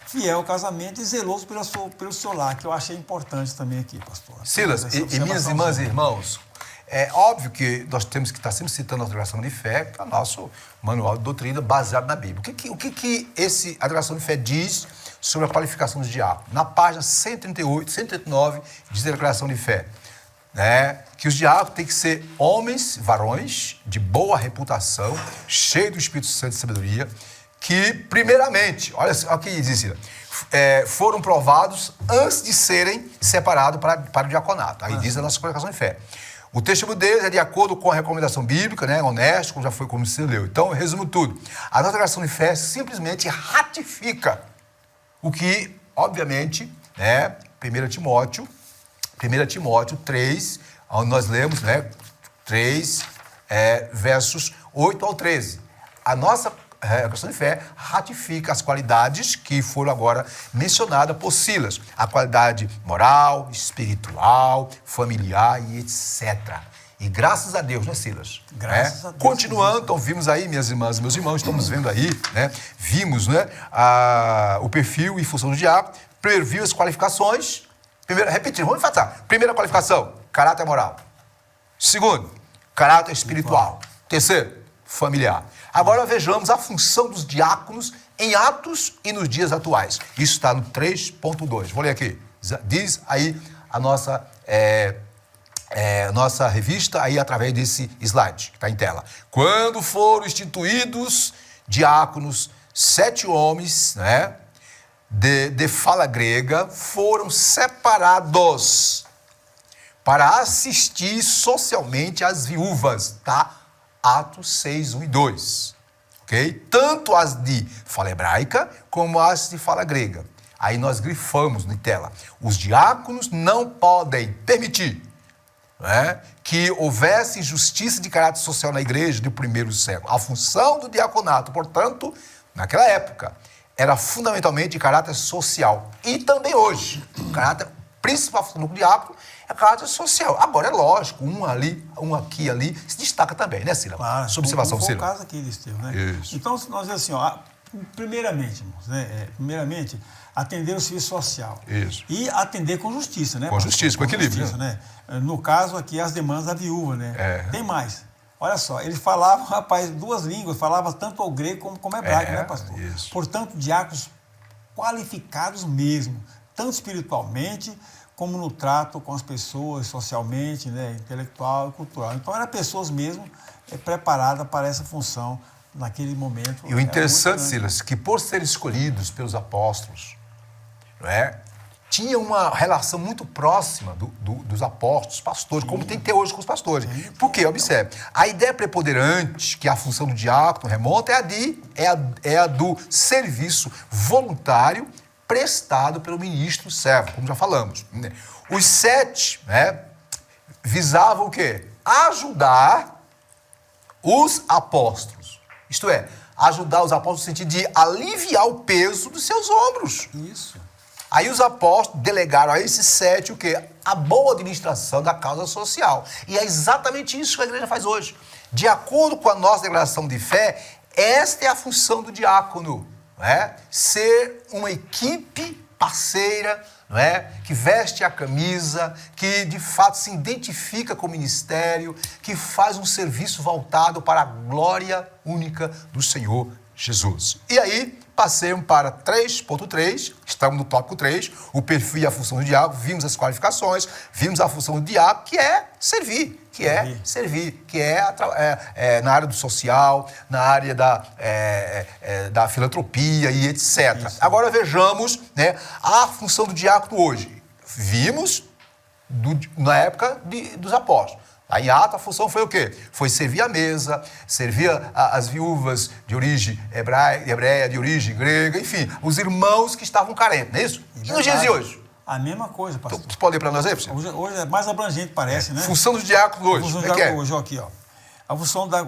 Fiel ao casamento e zeloso pelo seu lar, que eu achei importante também aqui, pastor. Silas, e minhas irmãs e irmãos, é óbvio que nós temos que estar sempre citando a declaração de fé para nosso manual de doutrina baseado na Bíblia. O que a declaração de fé diz sobre a qualificação dos diáconos? Na página 138, 139, diz a declaração de fé, né, que os diáconos têm que ser homens, varões, de boa reputação, cheios do Espírito Santo e sabedoria, que, primeiramente, olha o que diz, foram provados antes de serem separados para o diaconato. Aí diz a nossa colocação de fé. O testemunho deles é de acordo com a recomendação bíblica, né, honesto, como você leu. Então, eu resumo tudo. A nossa declaração de fé simplesmente ratifica O que, obviamente, né, 1 Timóteo 3, onde nós lemos, né, 3, versos 8 ao 13. A nossa questão de fé ratifica as qualidades que foram agora mencionadas por Silas. A qualidade moral, espiritual, familiar e etc. E graças a Deus, né, Silas? Graças a Deus. Continuando, então vimos aí, minhas irmãs e meus irmãos, estamos vendo aí, né? Vimos, né, o perfil e função do diácono, previu as qualificações. Primeiro, repetir, vamos enfatizar. Primeira qualificação, caráter moral. Segundo, caráter espiritual. Terceiro, familiar. Agora vejamos a função dos diáconos em Atos e nos dias atuais. Isso está no 3.2. Vou ler aqui. Diz aí a nossa revista aí através desse slide que está em tela. Quando foram instituídos diáconos, 7 homens, né, de fala grega foram separados para assistir socialmente às viúvas, tá? Atos 6, 1 e 2. Ok? Tanto as de fala hebraica como as de fala grega. Aí nós grifamos na tela. Os diáconos não podem permitir, né, que houvesse injustiça de caráter social na igreja do primeiro século. A função do diaconato, portanto, naquela época, era fundamentalmente de caráter social. E também hoje, o caráter principal do diácono é caráter social. Agora, é lógico, um aqui e ali, se destaca também, né, Cila? Claro, sua observação, Cila. Foi o caso aqui de Estevão, né? Isso. Então, nós dizemos assim, ó, primeiramente, irmãos, né, atender o serviço social. Isso. E atender com justiça, né? Com justiça, com equilíbrio. Justiça, né? No caso aqui, as demandas da viúva, né? Tem mais. Olha só, ele falava, rapaz, 2 línguas, falava tanto o grego como o hebraico, né, pastor? Isso. Portanto, diáconos qualificados mesmo, tanto espiritualmente como no trato com as pessoas, socialmente, né, intelectual e cultural. Então, eram pessoas mesmo preparadas para essa função naquele momento. E o interessante, Silas, que por serem escolhidos pelos apóstolos, não é, tinha uma relação muito próxima dos apóstolos, pastores, como tem que ter hoje com os pastores. Porque, observe, a ideia preponderante que a função do diácono remonta é a do serviço voluntário prestado pelo ministro servo, como já falamos. Os 7, né, visavam o quê? Ajudar os apóstolos. Isto é, ajudar os apóstolos no sentido de aliviar o peso dos seus ombros. Isso. Aí os apóstolos delegaram a esses 7 o quê? A boa administração da causa social. E é exatamente isso que a igreja faz hoje. De acordo com a nossa declaração de fé, esta é a função do diácono, não é? Ser uma equipe parceira, não é? Que veste a camisa, que de fato se identifica com o ministério, que faz um serviço voltado para a glória única do Senhor Jesus. E aí, passemos para 3.3, estamos no tópico 3, o perfil e a função do diácono, vimos as qualificações, vimos a função do diácono, que é servir, que é na área do social, na área da filantropia e etc. Isso. Agora vejamos, né, a função do diácono hoje. Vimos na época dos apóstolos. Aí em Atos a função foi o quê? Foi servir a mesa, servir as viúvas de origem hebreia, de origem grega, enfim, os irmãos que estavam carentes, não é isso? E nos dias de hoje? A mesma coisa, pastor. Então, você pode ler para nós aí, professor? Hoje é mais abrangente, parece, né? Função dos diáconos hoje. A função do diácono hoje, aqui, ó.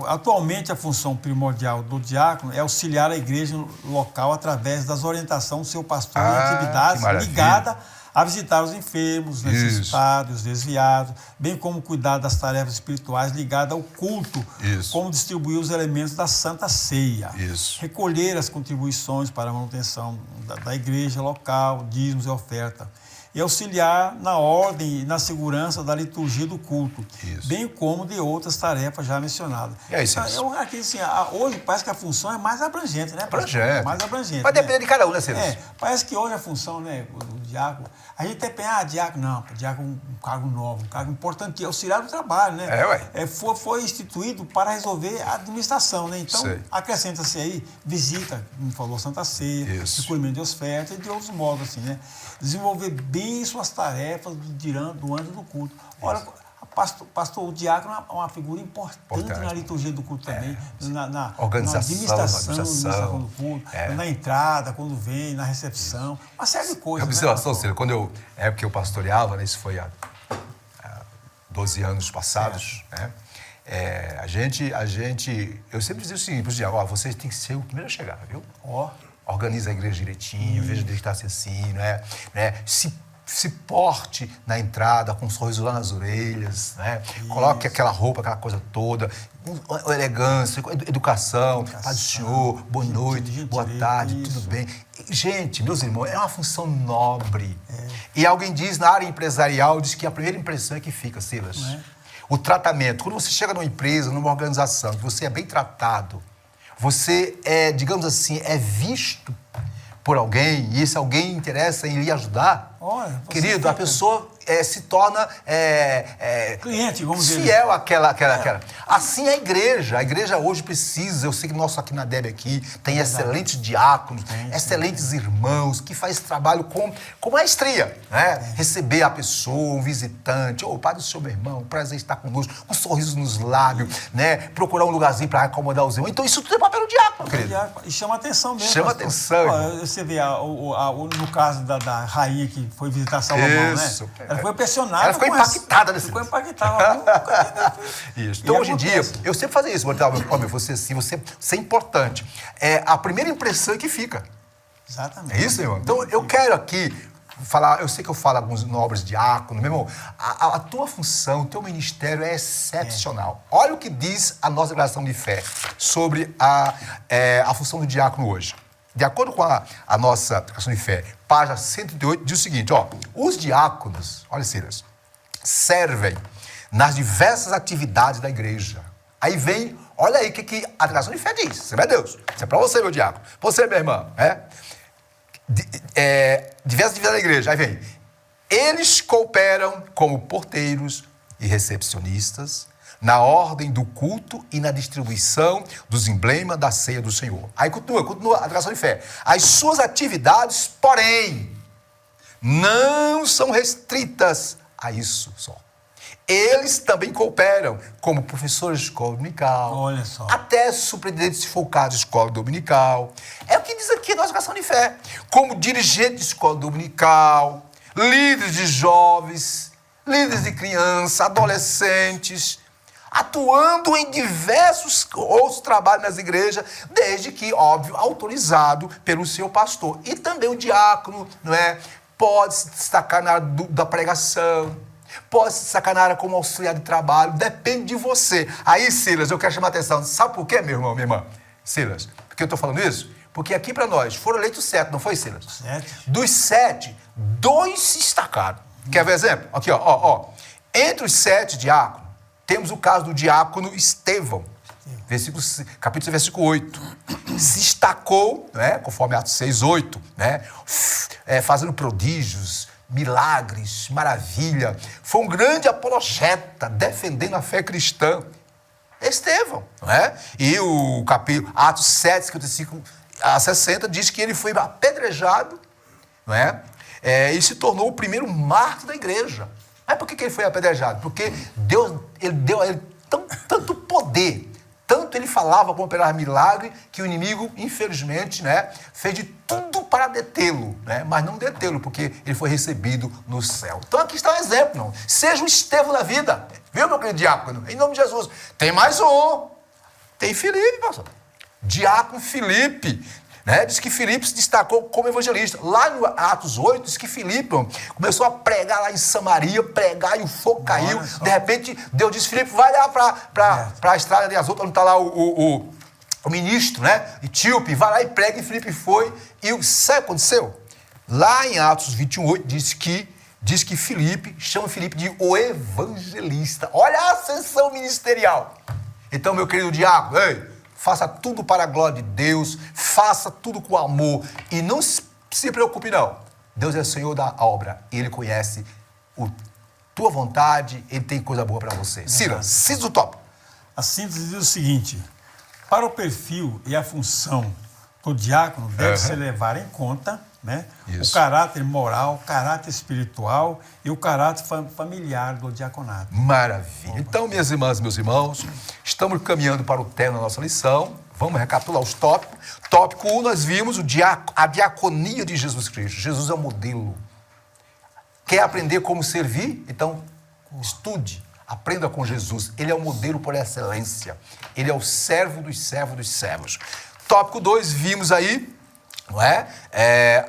Atualmente, a função primordial do diácono é auxiliar a igreja local através das orientações do seu pastor em atividades ligadas a visitar os enfermos, os necessitados, os desviados, bem como cuidar das tarefas espirituais ligadas ao culto, como distribuir os elementos da Santa Ceia, recolher as contribuições para a manutenção da igreja local, dízimos e oferta, e auxiliar na ordem e na segurança da liturgia do culto, bem como de outras tarefas já mencionadas. Hoje parece que a função é mais abrangente, né? Mais abrangente. Vai depender de cada um, né, Cílio? Parece que hoje a função, né, do diácono, a gente até pensa, diácono não, diácono é um cargo novo, um cargo importante, auxiliar do trabalho, né? Foi instituído para resolver a administração, né? Então, acrescenta-se aí visita, como falou, Santa Ceia, recolhimento de ofertas e de outros modos, assim, né? Desenvolver bem suas tarefas do ano do culto. Olha, pastor, o diácono é uma figura importante na liturgia do culto também, na administração do culto, na entrada, quando vem, na recepção, uma série de coisas. Observação, Cílio, quando época que eu pastoreava, né, isso foi há 12 anos passados, né? Eu sempre dizia o seguinte para os diáconos: vocês têm que ser o primeiro a chegar, viu? Organiza a igreja direitinho, veja de estar assim, né? Se porte na entrada com um sorriso lá nas orelhas, né? Coloque aquela roupa, aquela coisa toda, elegância, educação, paz do Senhor, boa noite, boa tarde, tudo bem. Gente, meus irmãos, é uma função nobre. E alguém diz na área empresarial, diz que a primeira impressão é que fica, Silas. O tratamento, quando você chega numa empresa, numa organização, que você é bem tratado, você é, digamos assim, é visto por alguém, e esse alguém interessa em lhe ajudar, querido, a pessoa se torna cliente, vamos dizer. Fiel àquela. Assim é a igreja hoje precisa, eu sei que nós aqui na DEB aqui tem excelentes diáconos, excelentes irmãos, que faz trabalho com maestria, né? Receber a pessoa, um visitante, Pai do Senhor, meu irmão, prazer estar conosco, um sorriso nos lábios, né? Procurar um lugarzinho para acomodar os irmãos. Então isso tudo é papel do diácono, querido. E chama atenção mesmo. Chama atenção. Você vê, no caso da rainha que foi visitar Salomão, isso, né? Ela foi impressionada. Ela ficou impactada nesse Ficou impactada. Isso. Então, hoje em dia, eu sempre fazia isso. Você assim, você é importante. A primeira impressão é que fica. Exatamente. É isso, irmão? Então, eu quero aqui falar, eu sei que eu falo alguns nobres diáconos, meu irmão, a tua função, o teu ministério é excepcional. Olha o que diz a nossa declaração de fé sobre a função do diácono hoje. De acordo com a nossa declaração de fé, página 108, diz o seguinte, os diáconos, olha, Silas, servem nas diversas atividades da igreja. Aí vem, olha aí o que a declaração de fé diz. Você é Deus. Isso é para você, meu diácono. Você, minha irmã. Diversas atividades da igreja. Aí vem, eles cooperam como porteiros e recepcionistas na ordem do culto e na distribuição dos emblemas da ceia do Senhor. Aí continua a declaração de fé. As suas atividades, porém, não são restritas a isso só. Eles também cooperam como professores de escola dominical. Olha só. Até superintendentes, se for o caso, de escola dominical. É o que diz aqui a nossa declaração de fé. Como dirigente de escola dominical, líderes de jovens, líderes de crianças, adolescentes, atuando em diversos outros trabalhos nas igrejas, desde que, óbvio, autorizado pelo seu pastor. E também o diácono, não é? Pode se destacar na área da pregação, pode se destacar na área como auxiliar de trabalho, depende de você. Aí, Silas, eu quero chamar a atenção. Sabe por quê, meu irmão, minha irmã? Silas, por que eu estou falando isso? Porque aqui para nós foram eleitos 7, não foi, Silas? 7. Dos 7, 2 se destacaram. Quer ver exemplo? Aqui, Entre os 7 diáconos, temos o caso do diácono Estevão, capítulo versículo 8. Se destacou, né, conforme Atos 6, 8, né, fazendo prodígios, milagres, maravilha. Foi um grande apologeta, defendendo a fé cristã. Estevão, não é? E o capítulo, Atos 7, 55 a 60, diz que ele foi apedrejado, não é? E se tornou o primeiro mártir da igreja. Mas por que ele foi apedrejado? Porque Deus deu a ele tanto poder, tanto ele falava como operar milagre, que o inimigo, infelizmente, né, fez de tudo para detê-lo, né, mas não detê-lo, porque ele foi recebido no céu. Então aqui está um exemplo, não? Seja um Estevão da vida, viu, meu querido diácono? Em nome de Jesus. Tem mais um. Tem Filipe, pastor. Diácono Filipe. Né? Diz que Filipe se destacou como evangelista. Lá no Atos 8, diz que Filipe começou a pregar lá em Samaria, pregar e o fogo caiu. De repente, Deus disse, Filipe, vai lá para a estrada de Azoto, onde está lá o ministro, né? Etíope, vai lá e prega, e Filipe foi. E sabe o que aconteceu? Lá em Atos 21:8, diz que Filipe, chama Filipe de o evangelista. Olha a ascensão ministerial. Então, meu querido diácono, faça tudo para a glória de Deus, faça tudo com amor e não se preocupe, não. Deus é o Senhor da obra, Ele conhece a tua vontade, Ele tem coisa boa para você. Silas, síntese do tópico. A síntese diz o seguinte, para o perfil e a função do diácono deve-se levar em conta né? Isso. O caráter moral, o caráter espiritual e o caráter familiar do diaconato. Maravilha. Então, minhas irmãs e meus irmãos, estamos caminhando para o término da nossa lição. Vamos recapitular os tópicos. Tópico 1, nós vimos a diaconia de Jesus Cristo. Jesus é o modelo. Quer aprender como servir? Então, estude, aprenda com Jesus. Ele é o modelo por excelência. Ele é o servo dos servos dos servos. Tópico 2, vimos aí, não é?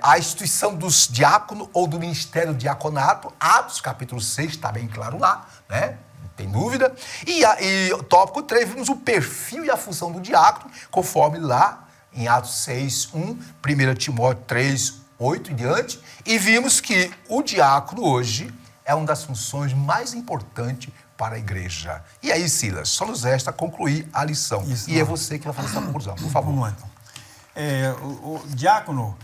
A instituição dos diáconos ou do ministério diaconato. Atos, capítulo 6, está bem claro lá, né? Não tem dúvida. E tópico 3, vimos o perfil e a função do diácono, conforme lá em Atos 6, 1, 1 Timóteo 3, 8 e diante. E vimos que o diácono hoje é uma das funções mais importantes para a igreja. E aí, Silas, só nos resta concluir a lição. Isso, e é você que vai fazer essa conclusão, por favor. Vamos lá, então. O diácono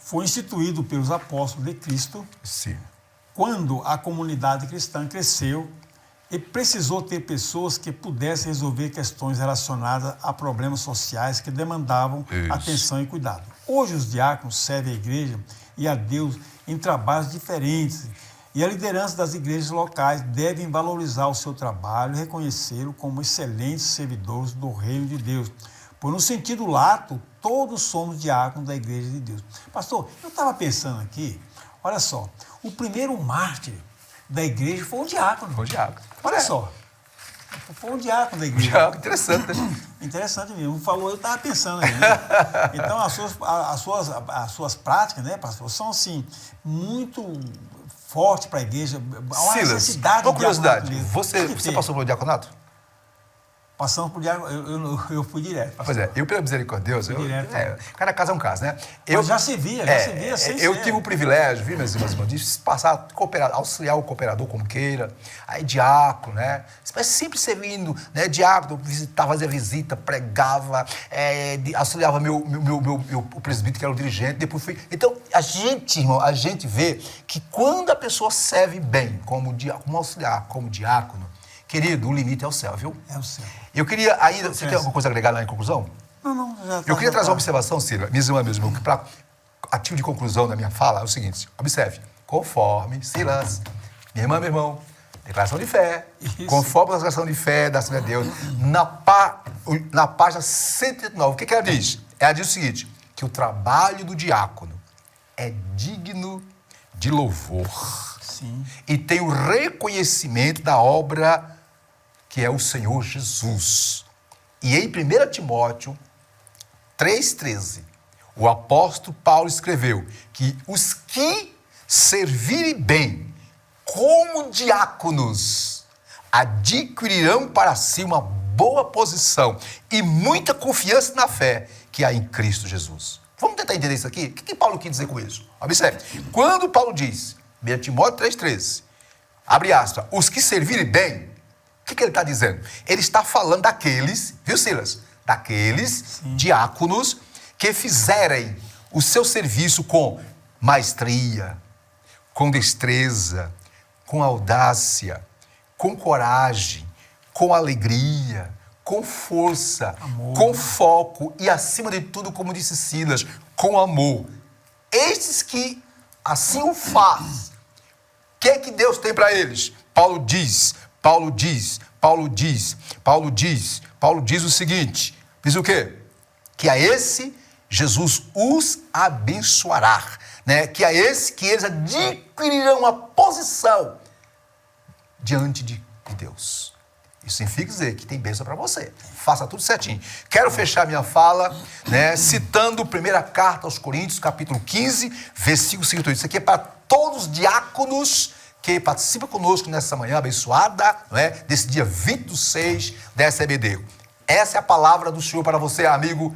foi instituído pelos apóstolos de Cristo Sim. quando a comunidade cristã cresceu e precisou ter pessoas que pudessem resolver questões relacionadas a problemas sociais que demandavam atenção e cuidado. Hoje os diáconos servem a igreja e a Deus em trabalhos diferentes. E a liderança das igrejas locais devem valorizar o seu trabalho e reconhecê-lo como excelentes servidores do reino de Deus. Pois no sentido lato, todos somos diáconos da igreja de Deus. Pastor, eu estava pensando aqui, olha só, o primeiro mártir da igreja foi um diácono. Foi um diácono. Olha só, foi um diácono da igreja. Diácono, interessante, né? Interessante mesmo. Falou, eu estava pensando aí, né? Então, as suas práticas, né, pastor, são, assim, muito fortes para a igreja. Há uma necessidade uma curiosidade, de você passou pelo diaconato? Passamos por diácono, eu fui direto. Pastor. Pois é, eu pela misericórdia de Deus, cada caso é um caso, né? Mas já se via sem eu ser. tive o privilégio, viu, meus irmãos, de passar, auxiliar o cooperador como queira, aí diácono, né? Mas sempre servindo, né? Diácono, visitava, fazia visita, pregava, auxiliava o presbítero, que era o dirigente, depois fui... Então, a gente vê que quando a pessoa serve bem, como auxiliar, como diácono, querido, o limite é o céu, viu? É o céu. Eu queria ainda... Você tem alguma coisa a agregar lá em conclusão? Não, já tá. Eu queria trazer uma observação, Cira, minha irmã, meus irmãos, que para ativo de conclusão da minha fala é o seguinte: observe, conforme, Silas, minha irmã, meu irmão, declaração de fé, conforme a declaração de fé da Assembleia de Deus, na página 139, o que ela diz? Ela diz o seguinte, que o trabalho do diácono é digno de louvor. Sim. E tem o reconhecimento da obra que é o Senhor Jesus. E em 1 Timóteo 3,13, o apóstolo Paulo escreveu que os que servirem bem como diáconos adquirirão para si uma boa posição e muita confiança na fé que há em Cristo Jesus. Vamos tentar entender isso aqui? O que Paulo quis dizer com isso? Observe, quando Paulo diz, 1 Timóteo 3,13, abre aspas, os que servirem bem, o que ele está dizendo? Ele está falando daqueles, viu, Silas? Daqueles diáconos que fizerem o seu serviço com maestria, com destreza, com audácia, com coragem, com alegria, com força, amor, com foco e, acima de tudo, como disse Silas, com amor. Estes que assim o faz, o que é que Deus tem para eles? Paulo diz o seguinte, diz o quê? Que a esse Jesus os abençoará, né? Que a esse que eles adquirirão uma posição diante de Deus. Isso significa dizer que tem bênção para você. Faça tudo certinho. Quero fechar minha fala, né, citando a primeira carta aos Coríntios, capítulo 15, versículo 5. Isso aqui é para todos os diáconos que participam conosco nessa manhã abençoada, não é? Desse dia 26 dessa EBD. Essa é a palavra do Senhor para você, amigo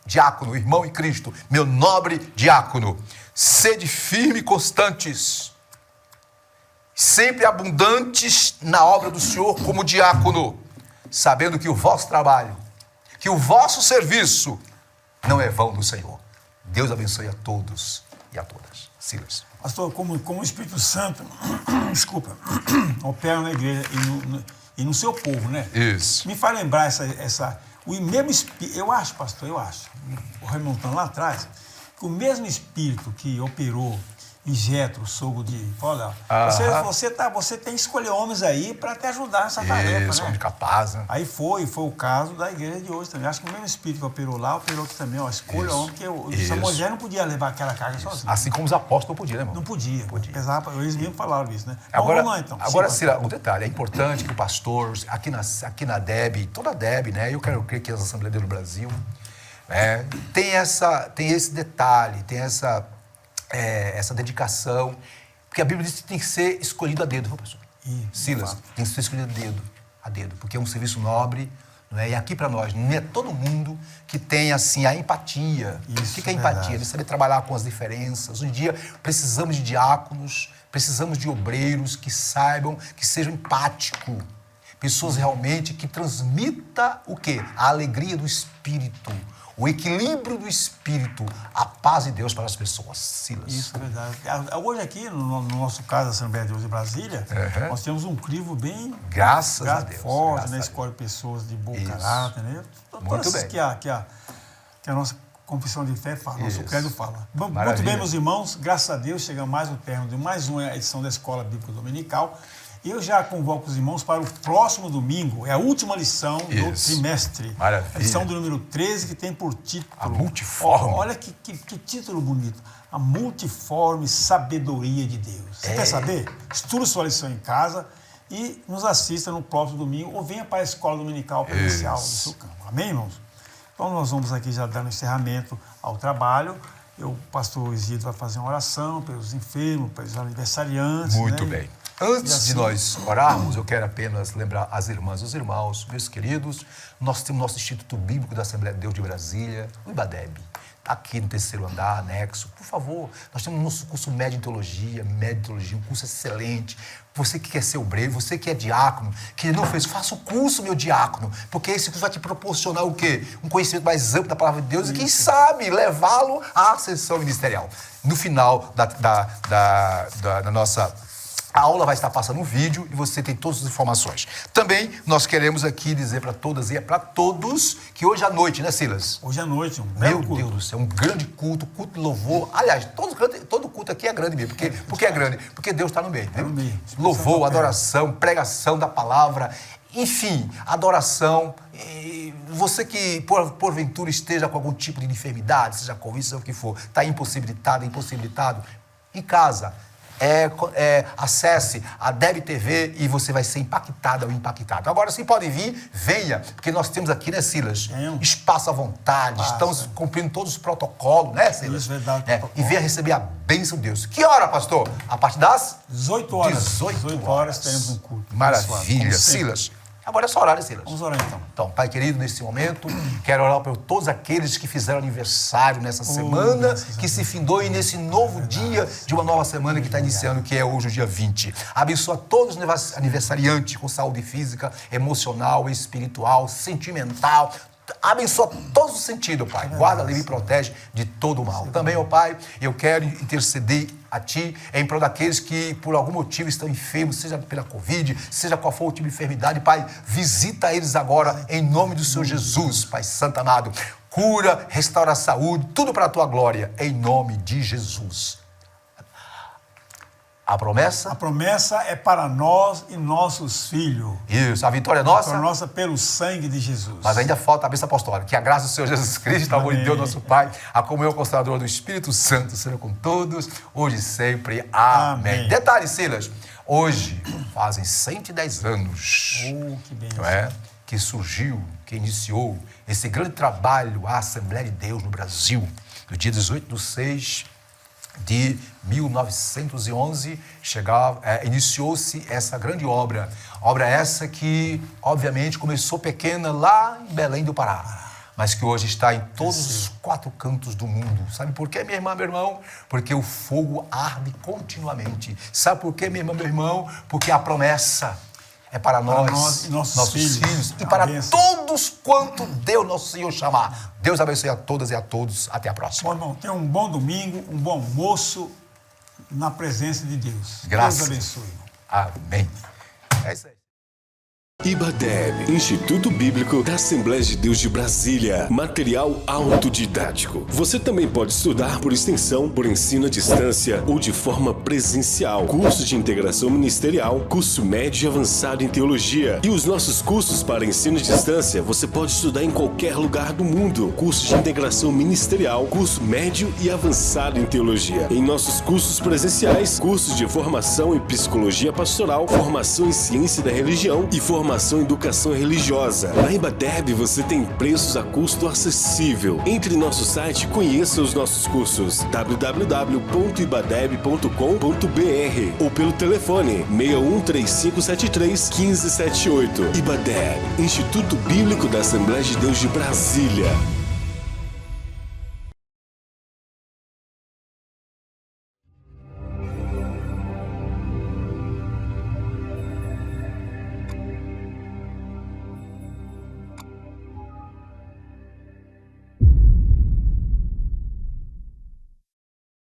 diácono, irmão em Cristo, meu nobre diácono. Sede firme e constantes, sempre abundantes na obra do Senhor como diácono, sabendo que o vosso trabalho, que o vosso serviço não é vão do Senhor. Deus abençoe a todos e a todas. Silas. Pastor, como o Espírito Santo, opera na igreja e no seu povo, né? Isso. Me faz lembrar o mesmo Espírito, eu acho, pastor, remontando lá atrás, que que o mesmo Espírito que operou em Jetro, sogro de... Olha, você tem que escolher homens aí para te ajudar nessa tarefa, Isso, né? homem capaz, né? Aí foi o caso da igreja de hoje também. Acho que o mesmo Espírito que operou lá, operou aqui também. Ó, escolha homem, porque o Moisés não podia levar aquela carga sozinho. Assim como os apóstolos não podiam, né, irmão? Não podia. Pesava, eles mesmo falaram isso, né? Agora, vamos lá, então. Agora, Cira, um detalhe, é importante que o pastor, aqui na DEB, toda a DEB, né? Eu quero crer que as Assembleias do Brasil, tem esse detalhe, tem essa dedicação, porque a Bíblia diz que tem que ser escolhido a dedo, viu, pastor? Silas, tem que ser escolhido a dedo, porque é um serviço nobre, não é? E aqui para nós, não é todo mundo que tem assim a empatia. Isso, o que é empatia? De saber trabalhar com as diferenças. Hoje em dia precisamos de diáconos, precisamos de obreiros que saibam, que sejam empáticos. Pessoas realmente que transmitam o quê? A alegria do Espírito, o equilíbrio do Espírito, a paz de Deus para as pessoas. Silas. Isso é verdade. Hoje aqui, no nosso caso, a Assembleia de Deus de Brasília, nós temos um crivo bem... Graças a Deus. Forte, né? Escolhe pessoas de bom caráter, né? Muito bem. Que a nossa confissão de fé fala, nosso credo fala. Maravilha. Muito bem, meus irmãos, graças a Deus, chegamos mais no término de mais uma edição da Escola Bíblica Dominical. Eu já convoco os irmãos para o próximo domingo, é a última lição do trimestre. Maravilha. A lição do número 13, que tem por título... A multiforme. Olha que título bonito. A multiforme sabedoria de Deus. Você quer saber? Estude sua lição em casa e nos assista no próximo domingo ou venha para a Escola Dominical Presencial do seu campo. Amém, irmãos? Então, nós vamos aqui já dando encerramento ao trabalho. O pastor Isidro vai fazer uma oração pelos enfermos, pelos aniversariantes. Muito né? bem. Antes de nós orarmos, eu quero apenas lembrar as irmãs e os irmãos, meus queridos, nós temos nosso Instituto Bíblico da Assembleia de Deus de Brasília, o IBADEB, aqui no terceiro andar, anexo. Por favor, nós temos nosso curso Médio em Teologia, um curso excelente. Você que quer ser obreiro, você que é diácono, que não fez, faça o curso, meu diácono, porque esse curso vai te proporcionar o quê? Um conhecimento mais amplo da palavra de Deus e, quem sabe, levá-lo à ascensão ministerial. No final da nossa... A aula vai estar passando um vídeo e você tem todas as informações. Também nós queremos aqui dizer para todas e para todos que hoje à noite, né, Silas? Hoje à noite, Meu Deus do céu, um grande culto de louvor. Aliás, todo culto aqui é grande mesmo. Porque é grande? Porque Deus está no meio. Né? No meio. Louvor, adoração, pregação da palavra, enfim, adoração. E você que porventura esteja com algum tipo de enfermidade, seja Covid, seja o que for, está impossibilitado, em casa. Acesse a DEB TV e você vai ser impactado ou impactado. Agora, se pode vir, venha, porque nós temos aqui, né, Silas? Espaço à vontade, estamos cumprindo todos os protocolos, né, Silas? Isso, verdade. E venha receber a bênção de Deus. Que hora, pastor? A partir das 18 horas. 18 horas teremos um culto. Maravilha, Silas. Agora é só orar, né, Silas? Vamos orar, então. Então, Pai querido, nesse momento, quero orar por todos aqueles que fizeram aniversário nessa semana, que se findou e nesse novo dia de uma nova semana que está iniciando, que é hoje o dia 20. Abençoa todos os aniversariantes com saúde física, emocional, espiritual, sentimental. Abençoa todos os sentidos, Pai. Guarda, livre e protege de todo o mal. Também, ó Pai, eu quero interceder a Ti em prol daqueles que por algum motivo estão enfermos, seja pela Covid, seja qual for o tipo de enfermidade, Pai, visita eles agora em nome do Senhor Jesus, Pai Santo amado. Cura, restaura a saúde, tudo para a Tua glória, em nome de Jesus. A promessa? A promessa é para nós e nossos filhos. Isso, a vitória é nossa? A nossa pelo sangue de Jesus. Mas ainda falta a bênção apostólica. Que a graça do Senhor Jesus Cristo, o amor de Deus, nosso Pai, a comunhão consoladora do Espírito Santo seja com todos, hoje e sempre. Amém. Detalhe, Silas, hoje fazem 110 anos que bênção. Não é? Que surgiu, que iniciou esse grande trabalho, a Assembleia de Deus no Brasil, no dia 18/6 de 1911, iniciou-se essa grande obra. Obra essa que, obviamente, começou pequena lá em Belém do Pará, mas que hoje está em todos os 4 cantos do mundo. Sabe por quê, minha irmã, meu irmão? Porque o fogo arde continuamente. Sabe por quê, minha irmã, meu irmão? Porque a promessa é para nós e nossos filhos. E para todos quanto Deus, nosso Senhor, chamar. Deus abençoe a todas e a todos. Até a próxima. Bom, irmão, tenha um bom domingo, um bom almoço na presença de Deus. Graças. Deus abençoe. Amém. É isso aí. IBADEB, Instituto Bíblico da Assembleia de Deus de Brasília. Material autodidático. Você também pode estudar por extensão, por ensino à distância ou de forma presencial. Curso de integração ministerial, curso médio e avançado em teologia. E os nossos cursos para ensino à distância, você pode estudar em qualquer lugar do mundo. Curso de integração ministerial, curso médio e avançado em teologia. Em nossos cursos presenciais, cursos de formação em psicologia pastoral, formação em ciência da religião e formação em educação religiosa. Na IBADEB você tem preços a custo acessível. Entre em nosso site e conheça os nossos cursos www.ibadeb.com.br ou pelo telefone 613573 1578. IBADEB, Instituto Bíblico da Assembleia de Deus de Brasília.